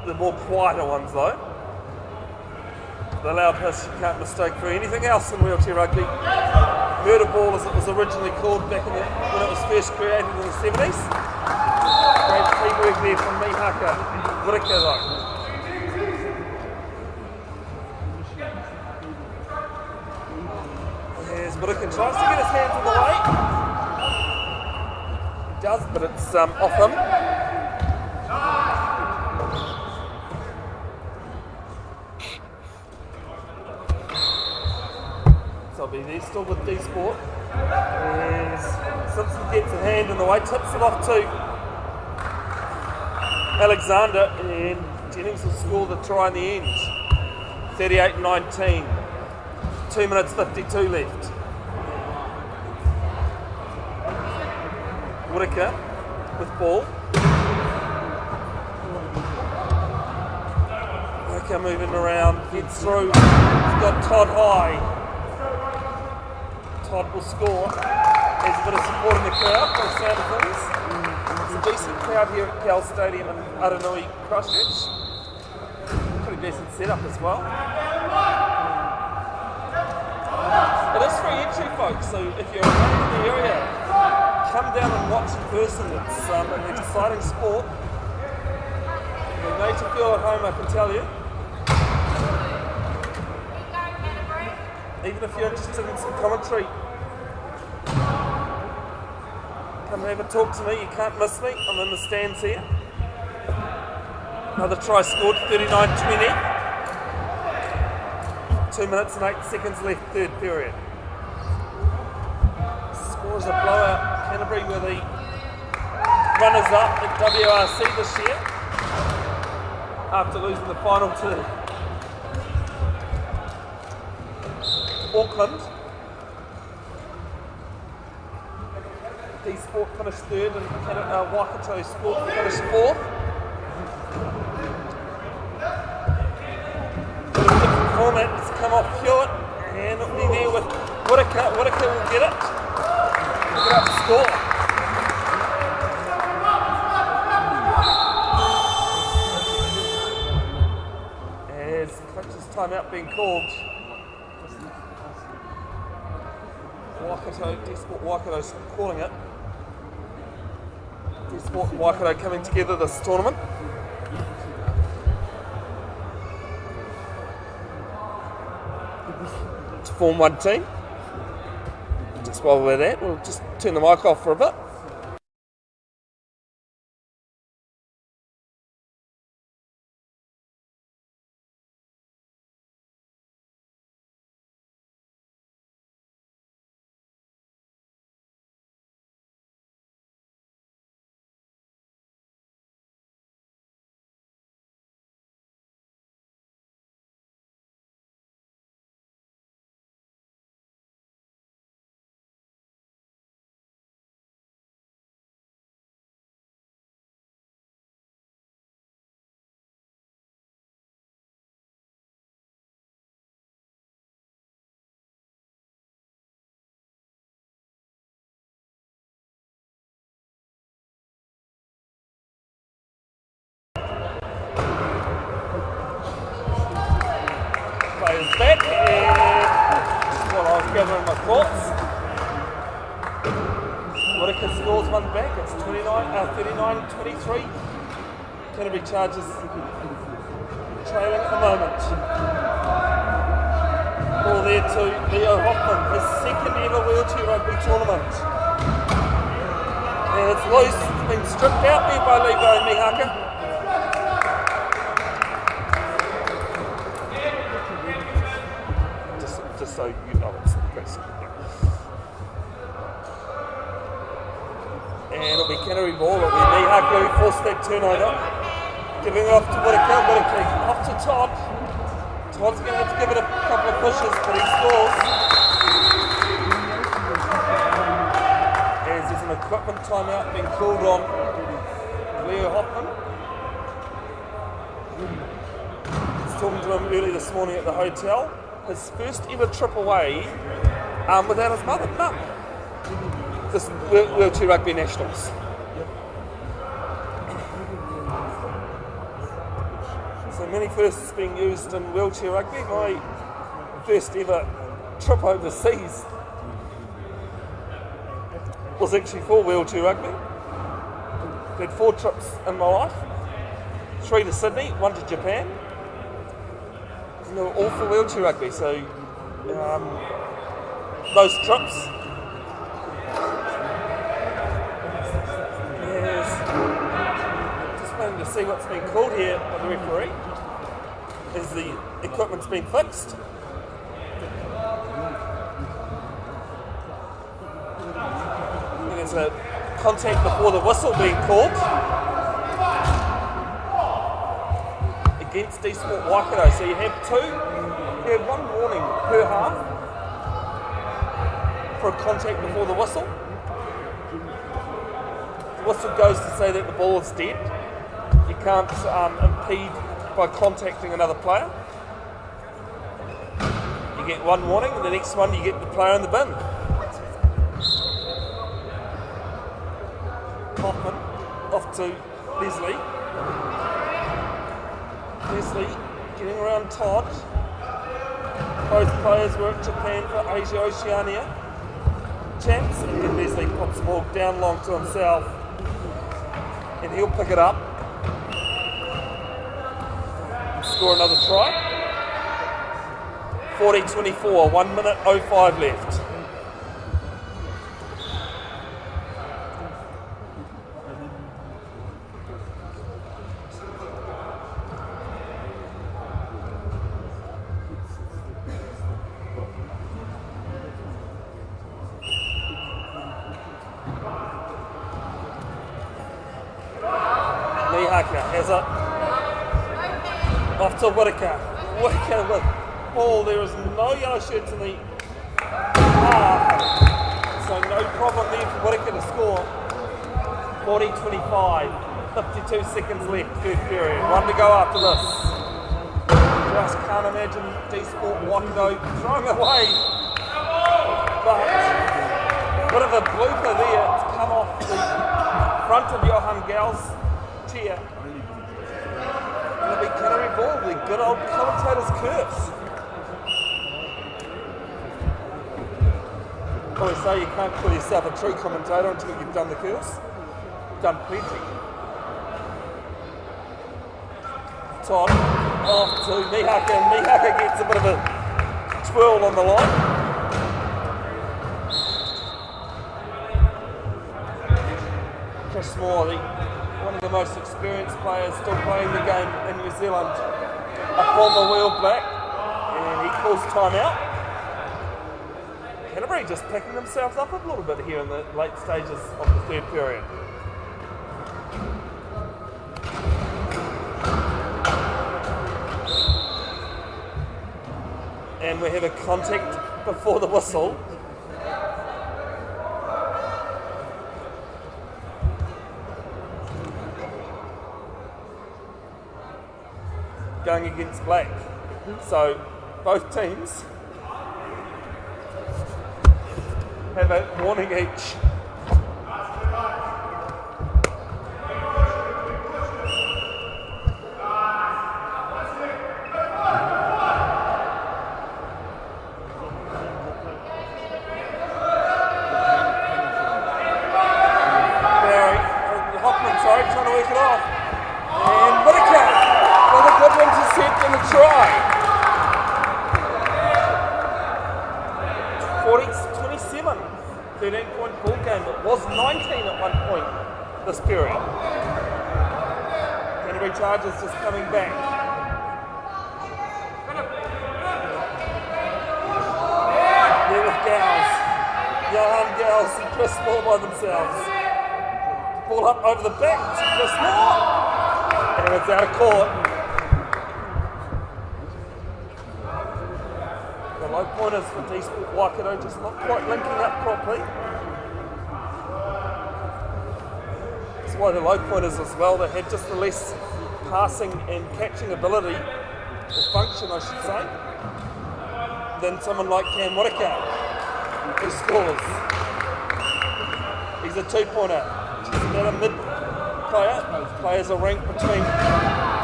the more quieter ones though. The loud hiss you can't mistake for anything else in wheelchair rugby. Murder ball as it was originally called back in when it was first created in the 70s. Great teamwork there from Mihaka. Whitaker though. There's Whitaker, tries to get his hands in the way. He does, but it's off him. So I'll be there still with dsport. As Simpson gets a hand in the way, tips it off to Alexander, and Jennings will score the try in the end. 38-19. 2 minutes 52 left. Whitaker with ball. Whitaker moving around, gets through. He's got Todd high. Todd will score. There's a bit of support in the crowd by the sound of things. There's a decent crowd here at Cowells Stadium in Aranui, Christchurch. Pretty decent setup as well. It is free entry, folks, so if you're around in the area, come down and watch in person. It's an exciting sport. You're made to feel at home, I can tell you. Even if you're interested in some commentary, come have a talk to me, you can't miss me, I'm in the stands here. Another try scored, 39-20. 2 minutes and 8 seconds left, third period. Scores a blowout. Canterbury were the runners up at WRC this year after losing the final to Auckland. dsport finished third and Waikato Sport finished fourth. Bit of a different format. It's come off Hewitt and it'll be there with Whitaker. Whitaker will get it. We'll get up the score. As coach's timeout being called. Waikato, dsport Waikato calling it. dsport and Waikato coming together this tournament. To form one team. Just while we're there, we'll just turn the mic off for a bit. Players back, and while I was gathering my thoughts, Whitaker scores one back. It's 39-23. Canterbury Chargers trailing at the moment. Ball there to Leo Hoffman, his second ever wheelchair rugby tournament. And it's loose, it's been stripped out there by Leo Mihaka. Just so you know, it's impressive. And it'll be Canterbury ball. It'll be Mihaka who forced that turnover. Giving it off to Whitaker. Whitaker off to Todd. Todd's going to have to give it a couple of pushes, but he scores. As there's an equipment timeout being called on Leo Hoffman. I was talking to him early this morning at the hotel. His first ever trip away without his mother, no. This wheelchair rugby nationals. many firsts being used in wheelchair rugby. My first ever trip overseas was actually for wheelchair rugby. I've had 4 trips in my life, 3 to Sydney, 1 to Japan. And they were all for wheelchair rugby, so those trips, yes, just waiting to see what's been called here by the referee, as the equipment's been fixed. There's a contact before the whistle being called against dsport Waikato. So you have 1 warning per half for a contact before the whistle. The whistle goes to say that the ball is dead. You can't impede by contacting another player. You get 1 warning, and the next one you get the player in the bin. Cartman off to Leslie. Leslie getting around Todd. Both players were at Japan for Asia Oceania champs, and then Leslie pops the ball down long to himself, and he'll pick it up, score another try. 40-24, 1 minute 05 left. Has it off to Whittaker. Whittaker with ball. There is no yellow shirts in the half, so no problem there for Whittaker to score. 40-25, 52 seconds left, third period. 1 to go after this. Just can't imagine dsport Waikato throwing away, but a bit of a blooper there. It's come off the front of Johan Gow's chair. Rugby Canterbury ball, the good old commentator's curse. I always say you can't call yourself a true commentator until you've done the curse. You've done plenty. Todd off to Mihaka, and Mihaka gets a bit of a twirl on the line. Chris Moore, one of the most experienced players still playing the game in New Zealand, a former wheel black, and he calls timeout. Canterbury just picking themselves up a little bit here in the late stages of the third period. And we have a contact before the whistle. Going against black. So both teams have a warning each. Trying to work it off. And Whittaker with a good intercept and a try. 40-27, 13-point ball game. It was 19 at one point this period. Canterbury Chargers just coming back. There with Gowls. Johan Gowls and Chris Moore by themselves. Ball up over the back to Chris Moore, and it's out of court. The low pointers for dsport Waikato just not quite linking up properly. That's why the low pointers as well, they had just the less passing and catching ability, or function I should say, than someone like Cam Whittaker, who scores. He's a 2-pointer. About a player. Players are ranked between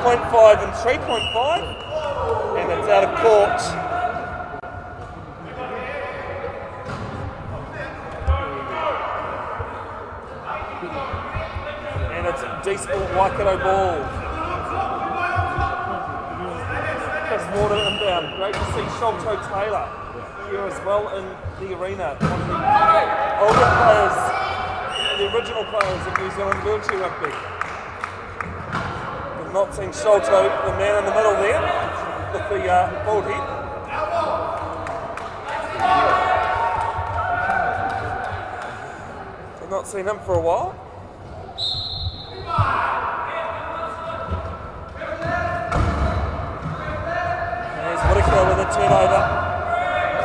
0.5 and 3.5, and it's out of court. And it's dsport Waikato ball. Chris Moore inbound. Great to see Sholto Taylor here as well in the arena. One of the older players, the original players of New Zealand wheelchair rugby. We've not seen Sholto, the man in the middle there, with the bald head. We've not seen him for a while. There's Whittaker with a turnover.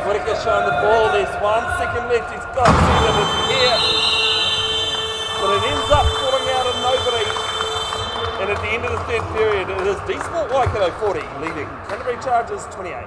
Whittaker showing the ball. There's 1 second left. He's got to see that it's here. But it ends up falling out of nobody. And at the end of the third period, it is dsport Waikato 40, leading Canterbury Chargers 28.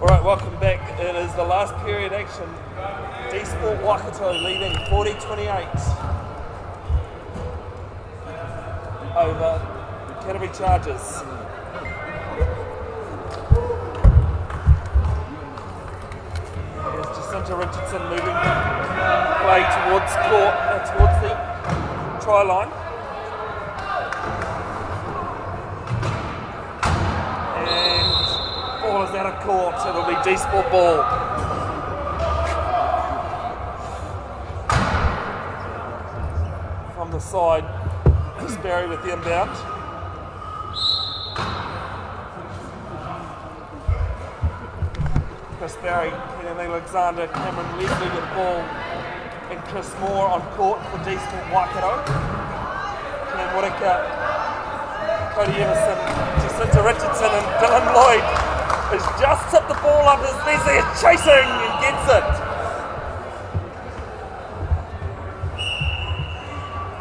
Alright, welcome back. It is the last period action. dsport Waikato leading 40-28 over Canterbury Chargers. Here's Jacinta Richardson moving play towards the try line. Ball is out of court, so it'll be dsport ball. From the side, Chris Barry with the inbound. Chris Barry, Kenan Alexander, Cameron Leslie with the ball, and Chris Moore on court for dsport Waikato. Cam Whittaker, Cody Emerson, Jacinta Richardson, and Dylan Lloyd has just tipped the ball up as Leslie is chasing and gets it.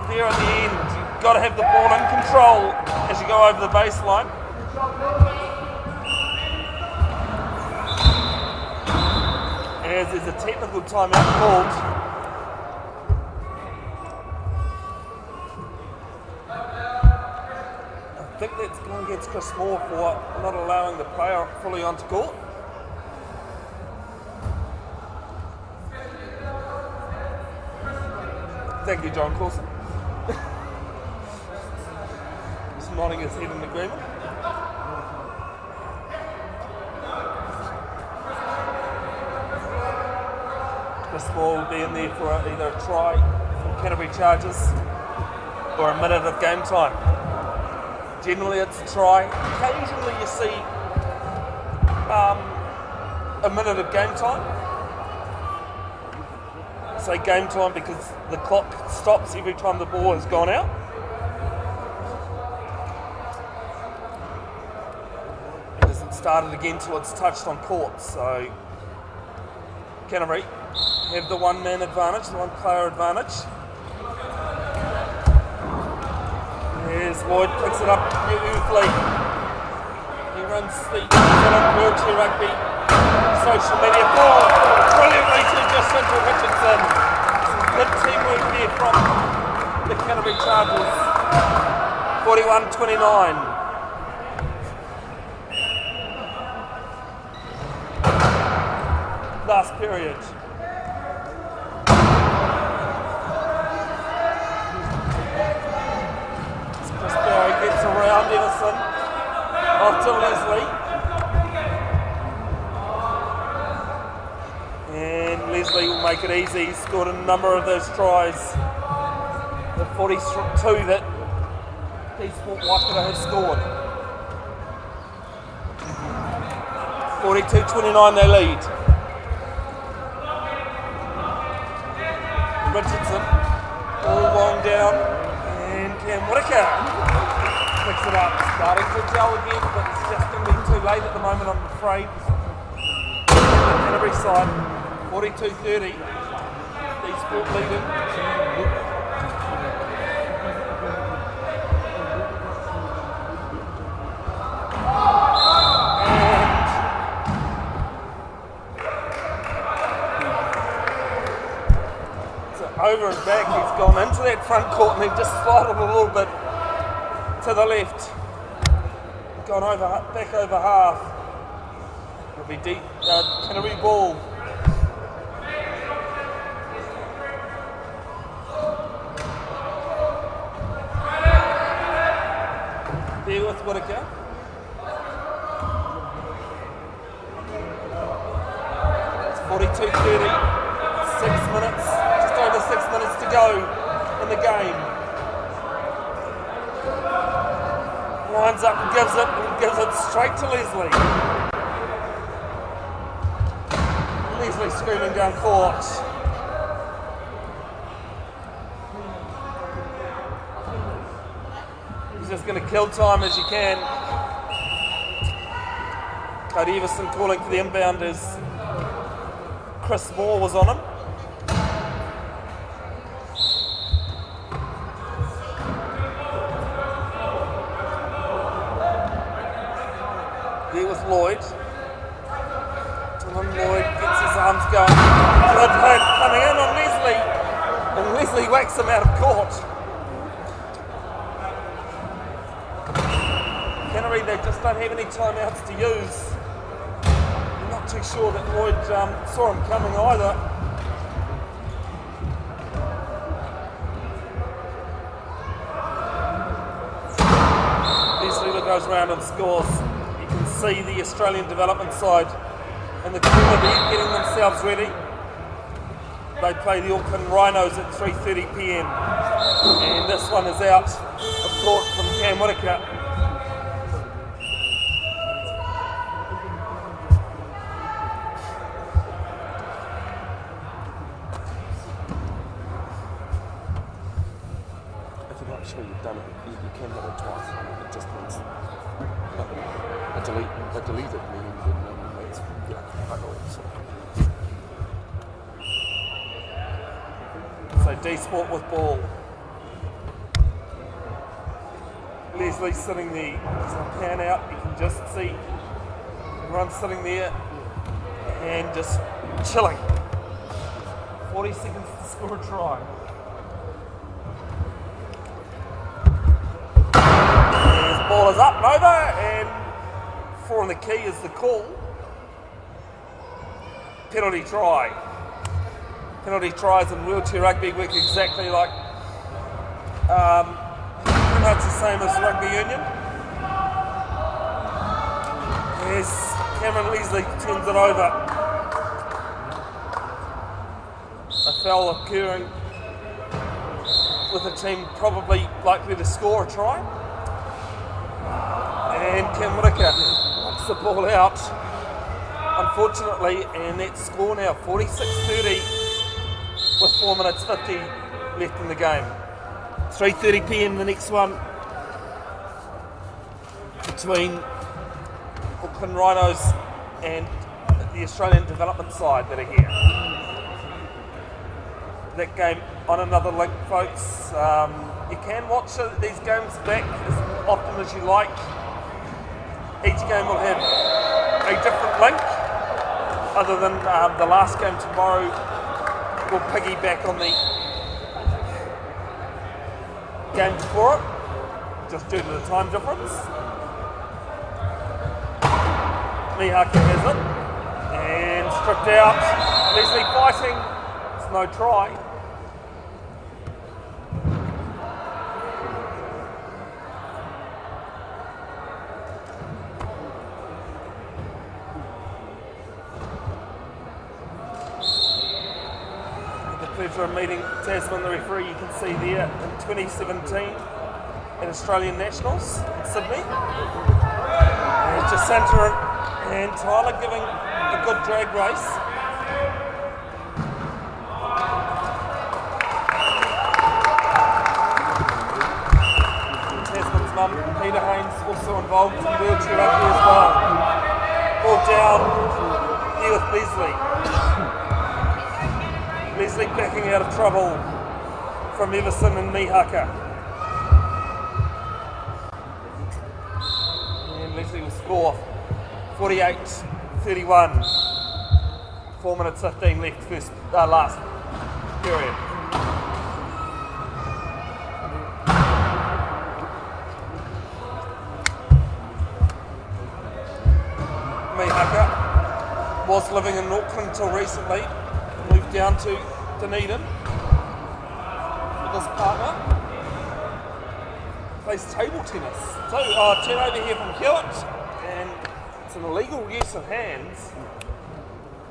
There at the end, you've got to have the ball in control as you go over the baseline. As there's a technical timeout called. I think that's going against Chris Moore for not allowing the player fully onto court. Thank you, John Coulson. Just nodding his head in agreement. Chris Moore will be in there for either a try from Canterbury Chargers or a minute of game time. Generally it's a try. Occasionally you see a minute of game time. I say game time because the clock stops every time the ball has gone out. It doesn't start it again till it's touched on court. So Canterbury have the one-man advantage, the one-player advantage. Here's Lloyd, picks it up beautifully. He runs the wheelchair rugby social media ball brilliantly to Jacinta Richardson. Some good teamwork there from the Canterbury Chargers. 41-29. Last period. Chris Barry gets around Emerson, off to Leslie. And Leslie will make it easy. He's scored a number of those tries. The 42 that dsport Waikato have scored. 42-29 they lead. Richardson, all long down, and Cam Whittaker picks it up, starting to gel again, but it's just going to be too late at the moment, I'm afraid. Canterbury side, 42-30. dsport leading. Over and back, he's gone into that front court and then just slided a little bit to the left. Gone over, back over half. It'll be deep, Canterbury ball. There with Whittaker. It's 42-30, 6 minutes. Over 6 minutes to go in the game. Winds up and gives it straight to Leslie. Leslie screaming down court. He's just going to kill time as you can. Cody Everson calling for the inbound as Chris Moore was on him. Lloyd. Dylan Lloyd gets his arms going. Good hit coming in on Leslie. And Leslie whacks him out of court. Canterbury, they just don't have any timeouts to use. I'm not too sure that Lloyd saw him coming either. Leslie goes around and scores. See the Australian development side in the corner there getting themselves ready. They play the Auckland Rhinos at 3:30 p.m. and this one is out of court from Cam Whittaker. If you're not sure you've done it, you can hit it twice. It just means I delete it, meaning that no one makes, I know it. So dsport with ball. Leslie sitting there, there's a pan out, you can just see everyone sitting there and just chilling. 40 seconds to score a try. His ball is up and over, and 4 on the key is the call. Penalty try. Penalty tries in wheelchair rugby work exactly like pretty much the same as rugby union. As Cameron Leslie turns it over. A foul occurring with a team probably likely to score a try. And Cam Whittaker knocks the ball out, unfortunately, and that score now 46-30 with 4 minutes 50 left in the game. 3:30 p.m. the next one between Auckland Rhinos and the Australian development side that are here. That game on another link, folks. You can watch these games back as often as you like. Each game will have a different link, other than the last game tomorrow will piggyback on the game before it, just due to the time difference. Mihaka has it, and stripped out. Leslie fighting, it's no try. Pleasure of meeting Tasman, the referee, you can see there in 2017 at Australian Nationals in Sydney. And Jacinta and Tyler giving a good drag race. Tasman's mum, Peter Haynes, also involved in wheelchair rugby as well. ball down here with Leslie. Leslie backing out of trouble from Everson and Mihaka. And Leslie will score 48-31. 4 minutes 15 left last period. Mihaka was living in Auckland until recently, moved down to Dunedin with his partner. Plays table tennis. So turnover here from Hewitt, and it's an illegal use of hands.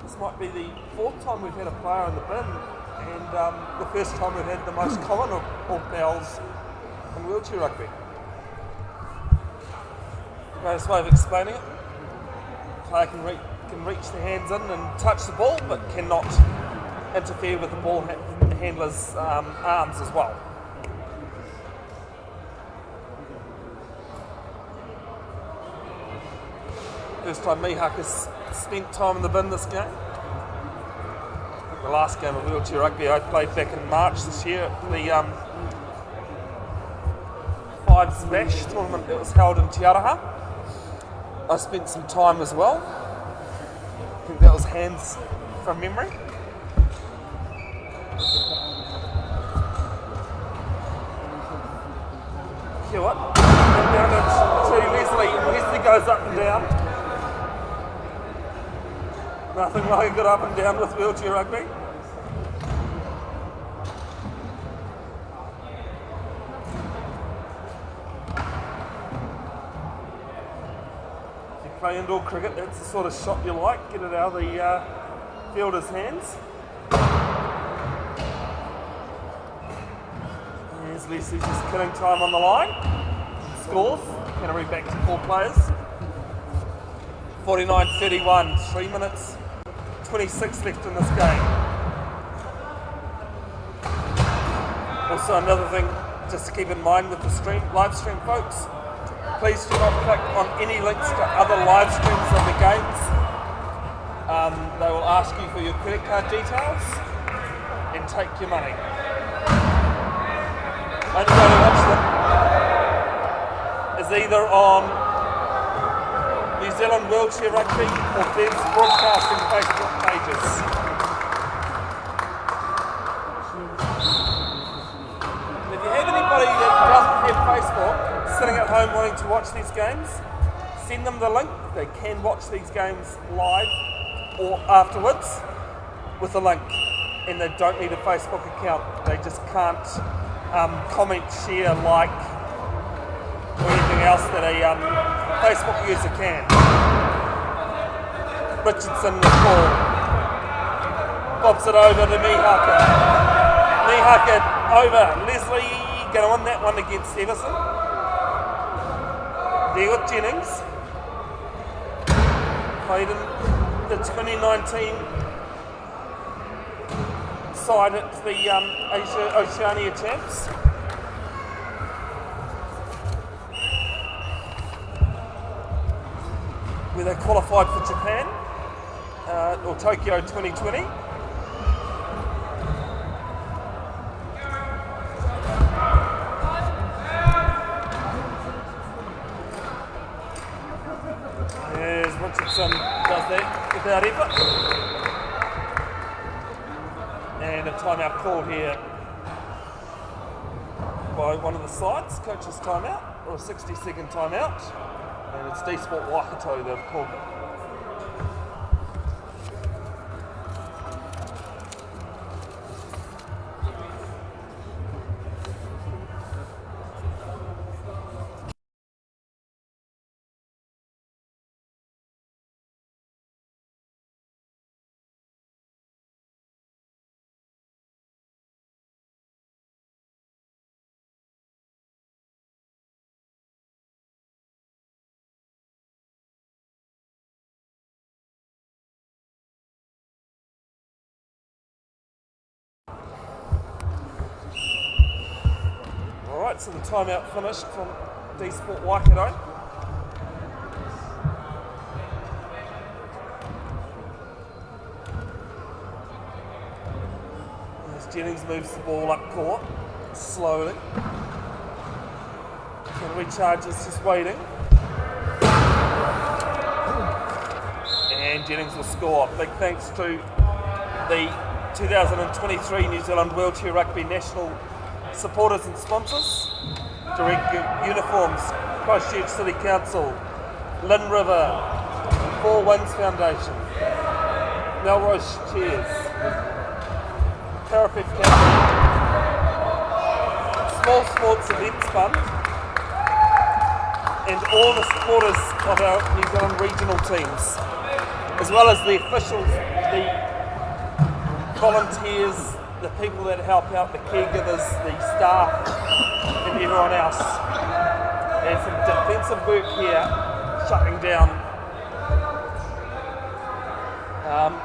This might be the 4th time we've had a player in the bin, and the first time we've had the most common of fouls in wheelchair rugby. Greatest way of explaining it: player can reach the hands in and touch the ball, but cannot interfere with the ball handler's arms as well. First time Mihaka's spent time in the bin this game. The last game of wheelchair rugby I played back in March this year at the Five Smash tournament that was held in Te Araha. I spent some time as well. I think that was hands from memory. Hewitt, and down to Leslie, and Leslie goes up and down. Nothing like a good up and down with wheelchair rugby. If you play indoor cricket, that's the sort of shot you like. Get it out of the fielder's hands. There's Leslie just killing time on the line. Scores. Canterbury back to 4 players. 49-31, 3 minutes 26 left in this game. Also another thing just to keep in mind with the live stream folks, please do not click on any links to other live streams of the games. They will ask you for your credit card details and take your money. Only way to watch them is either on New Zealand Wheelchair Rugby or Bev's broadcasting Facebook pages. And if you have anybody that doesn't have Facebook sitting at home wanting to watch these games, send them the link. They can watch these games live or afterwards with a link, and they don't need a Facebook account. They just can't comment, share, like, or anything else that a Facebook user can. Richardson the ball. Bobs it over to Mihaka. Mihaka over. Leslie going to win that one against Everson. There with Jennings. Played in the 2019 side at the Oceania Champs. Where they qualified for Japan or Tokyo 2020. As Richardson does that without effort. And a timeout called here by one of the sides, coach's timeout, or a 60-second timeout. And it's dsport Waikato they've called it. Alright, so the timeout finished from dsport Waikato. As Jennings moves the ball up court, slowly. Canterbury charges, just waiting. And Jennings will score. Big thanks to the 2023 New Zealand Wheelchair Rugby National supporters and sponsors. Direct Uniforms, Christchurch City Council, Lynn River, Four Winds Foundation, Melrose Chairs, Parapet Canterbury, Small Sports Events Fund, and all the supporters of our New Zealand regional teams, as well as the officials, the volunteers, the people that help out, the caregivers, the staff, and everyone else. There's some defensive work here, shutting down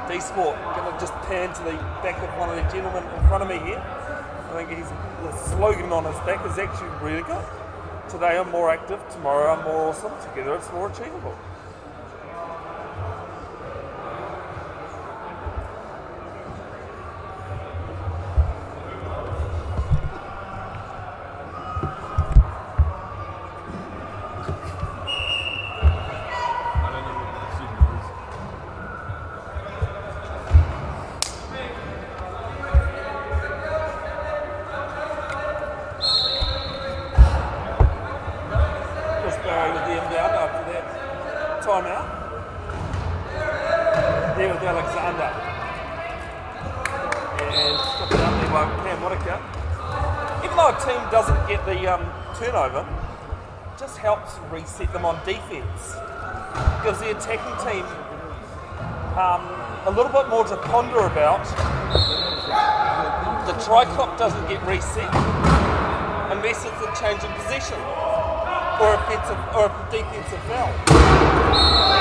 dsport. Going to just pan to the back of one of the gentlemen in front of me here. I think the slogan on his back is actually really good. Today I'm more active, tomorrow I'm more awesome, together it's more achievable. Doesn't get the turnover, just helps reset them on defence. Gives the attacking team a little bit more to ponder about. The try clock doesn't get reset unless it's a change in possession or a defensive foul.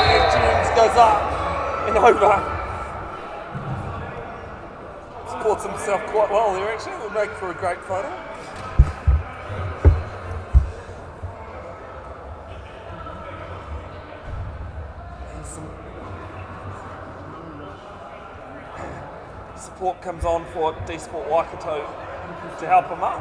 And James goes up and over. Supports himself quite well there actually. It will make for a great photo. Support comes on for dsport Waikato to help him up.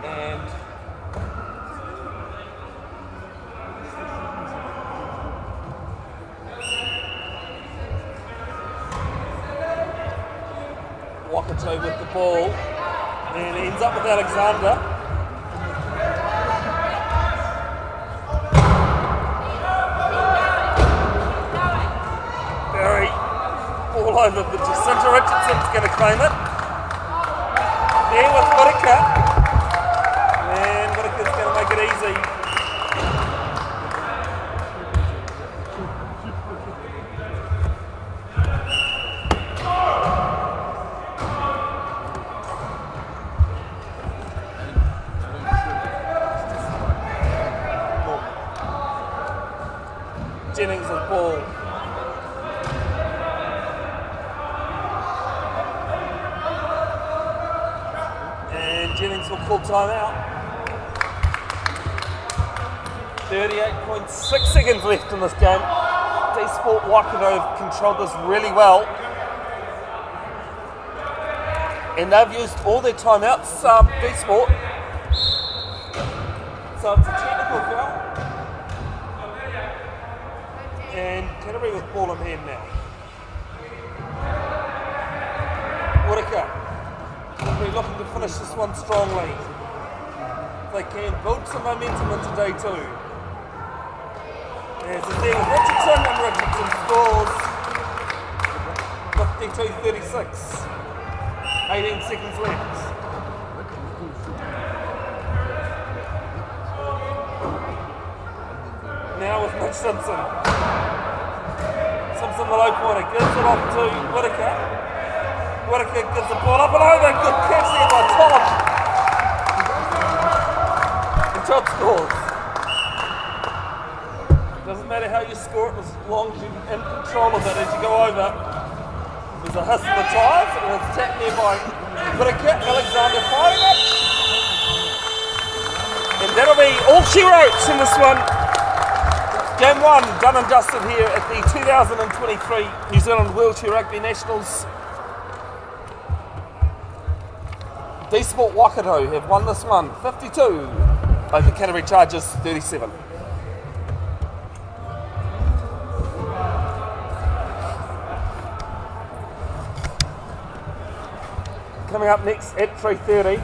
And Waikato with the ball and ends up with Alexander. Barry all over the Jacinta. Richardson's going to claim it. There with Whittaker. And Whittaker's going to make it easy. Jennings with ball. And Jennings will call timeout. 38.6 seconds left in this game. dsport Waikato have controlled this really well. And they've used all their timeouts, dsport. So it's a technical foul. And Canterbury with ball in hand now. Whittaker. Canterbury looking to finish this one strongly. If they can build some momentum into day two. There's a deal with Richardson, and Richardson scores 52-36. 18 seconds left. Now with Mitch Simpson. Simpson the low pointer, gives it off to Whittaker. Whittaker gives the ball up and over. Good catch there by Todd. And Todd scores. Doesn't matter how you score it, as long as you're in control of it as you go over. There's a hiss of the tyres, and it's tapped there by But a kick, Alexander firing it. And that'll be all she wrote in this one. Game 1 done and dusted here at the 2023 New Zealand Wheelchair Rugby Nationals. dsport Waikato have won this one 52 over Canterbury Chargers 37. Coming up next at 3:30,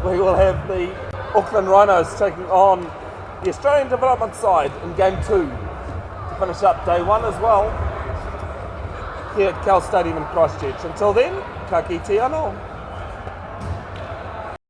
we will have the Auckland Rhinos taking on the Australian development side in Game 2 to finish up Day 1 as well here at Cowells Stadium in Christchurch. Until then, ka kite anō.